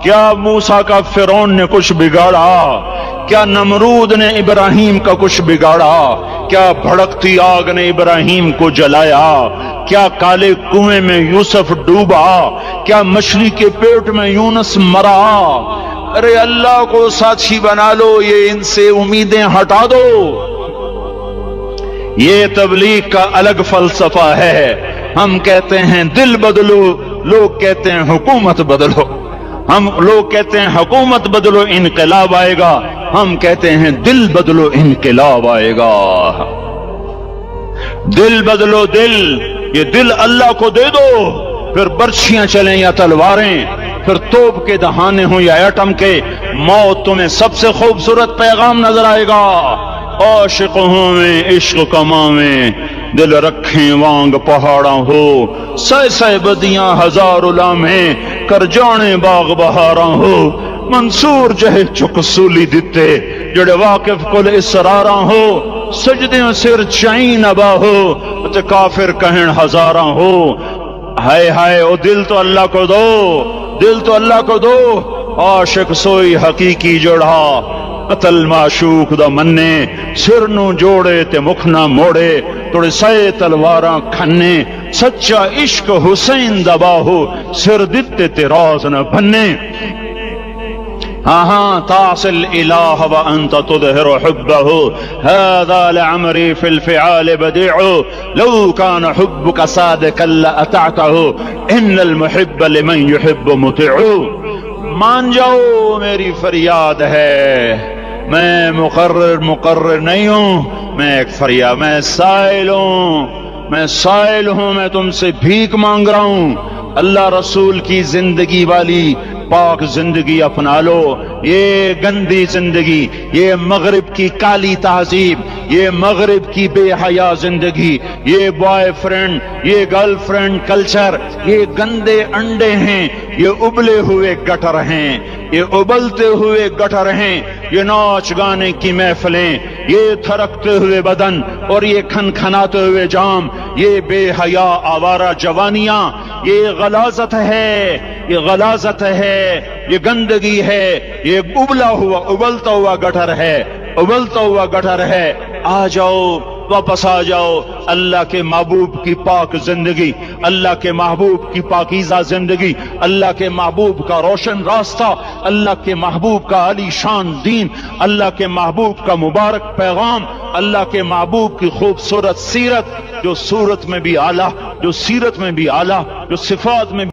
کیا موسیٰ کا فرعون نے کچھ بگاڑا؟ کیا نمرود نے ابراہیم کا کچھ بگاڑا؟ کیا بھڑکتی آگ نے ابراہیم کو جلایا؟ کیا کالے کنویں میں یوسف ڈوبا؟ کیا مچھلی کے پیٹ میں یونس مرا؟ ارے اللہ کو ساتھی بنا لو، یہ ان سے امیدیں ہٹا دو۔ یہ تبلیغ کا الگ فلسفہ ہے۔ ہم کہتے ہیں دل بدلو، لوگ کہتے ہیں حکومت بدلو۔ ہم لوگ کہتے ہیں حکومت بدلو انقلاب آئے گا، ہم کہتے ہیں دل بدلو انقلاب آئے گا۔ دل بدلو، دل، یہ دل اللہ کو دے دو، پھر برچھیاں چلیں یا تلواریں، پھر توپ کے دہانے ہوں یا ایٹم کے، موت تمہیں سب سے خوبصورت پیغام نظر آئے گا۔ عاشق ہوں میں عشق کما میں، دل رکھیں وانگ پہاڑاں ہو، سہ سہ بدیاں ہزار لامہیں، کر جانے باغ بہاراں ہو۔ منصور جہے چک سولی دتے، جڑے واقف کل اسراراں ہو، سجدیں سر چائیں نبا ہو، تے کافر کہن ہزاراں ہو۔ ہائے ہائے او دل تو اللہ کو دو، دل تو اللہ کو دو۔ عاشق سوئی حقیقی جڑا، قتل معشوق دا مننے، سر نو جوڑے تے مکھ نہ موڑے، توڑے سائے تلواراں کھنے، سچا عشق حسین دا باہو، سر دتے تے راز نہ بھنے۔ ہاں تعصي الإله وأنت تظهر حبه، هذا لعمري في الفعال بديع، لو كان حبك صادقا لأطعته، إن المحب لمن يحب مطيع۔ مان جاؤ میری فریاد ہے، میں مقرر نہیں ہوں، میں ایک فریاد، میں سائل ہوں، میں تم سے بھیک مانگ رہا ہوں۔ اللہ رسول کی زندگی والی پاک زندگی اپنا لو۔ یہ گندی زندگی، یہ مغرب کی کالی تہذیب، یہ مغرب کی بے حیا زندگی، یہ بوائے فرینڈ، یہ گرل فرینڈ کلچر، یہ گندے انڈے ہیں، یہ ابلے ہوئے گٹر ہیں، یہ ابلتے ہوئے گٹر ہیں، یہ ناچ گانے کی محفلیں، یہ تھرکتے ہوئے بدن اور یہ کھنکھناتے ہوئے جام، یہ بے حیا آوارہ جوانیاں، یہ غلاظت ہے، یہ غلاظت ہے، یہ گندگی ہے، یہ ابلتا ہوا گٹر ہے، ابلتا ہوا گٹر ہے۔ آ جاؤ، واپس آ جاؤ اللہ کے محبوب کی پاک زندگی، اللہ کے محبوب کی پاکیزہ زندگی، اللہ کے محبوب کا روشن راستہ، اللہ کے محبوب کا علی شان دین، اللہ کے محبوب کا مبارک پیغام، اللہ کے محبوب کی خوبصورت سیرت، جو صورت میں بھی اعلیٰ، جو سیرت میں بھی اعلیٰ، جو صفات میں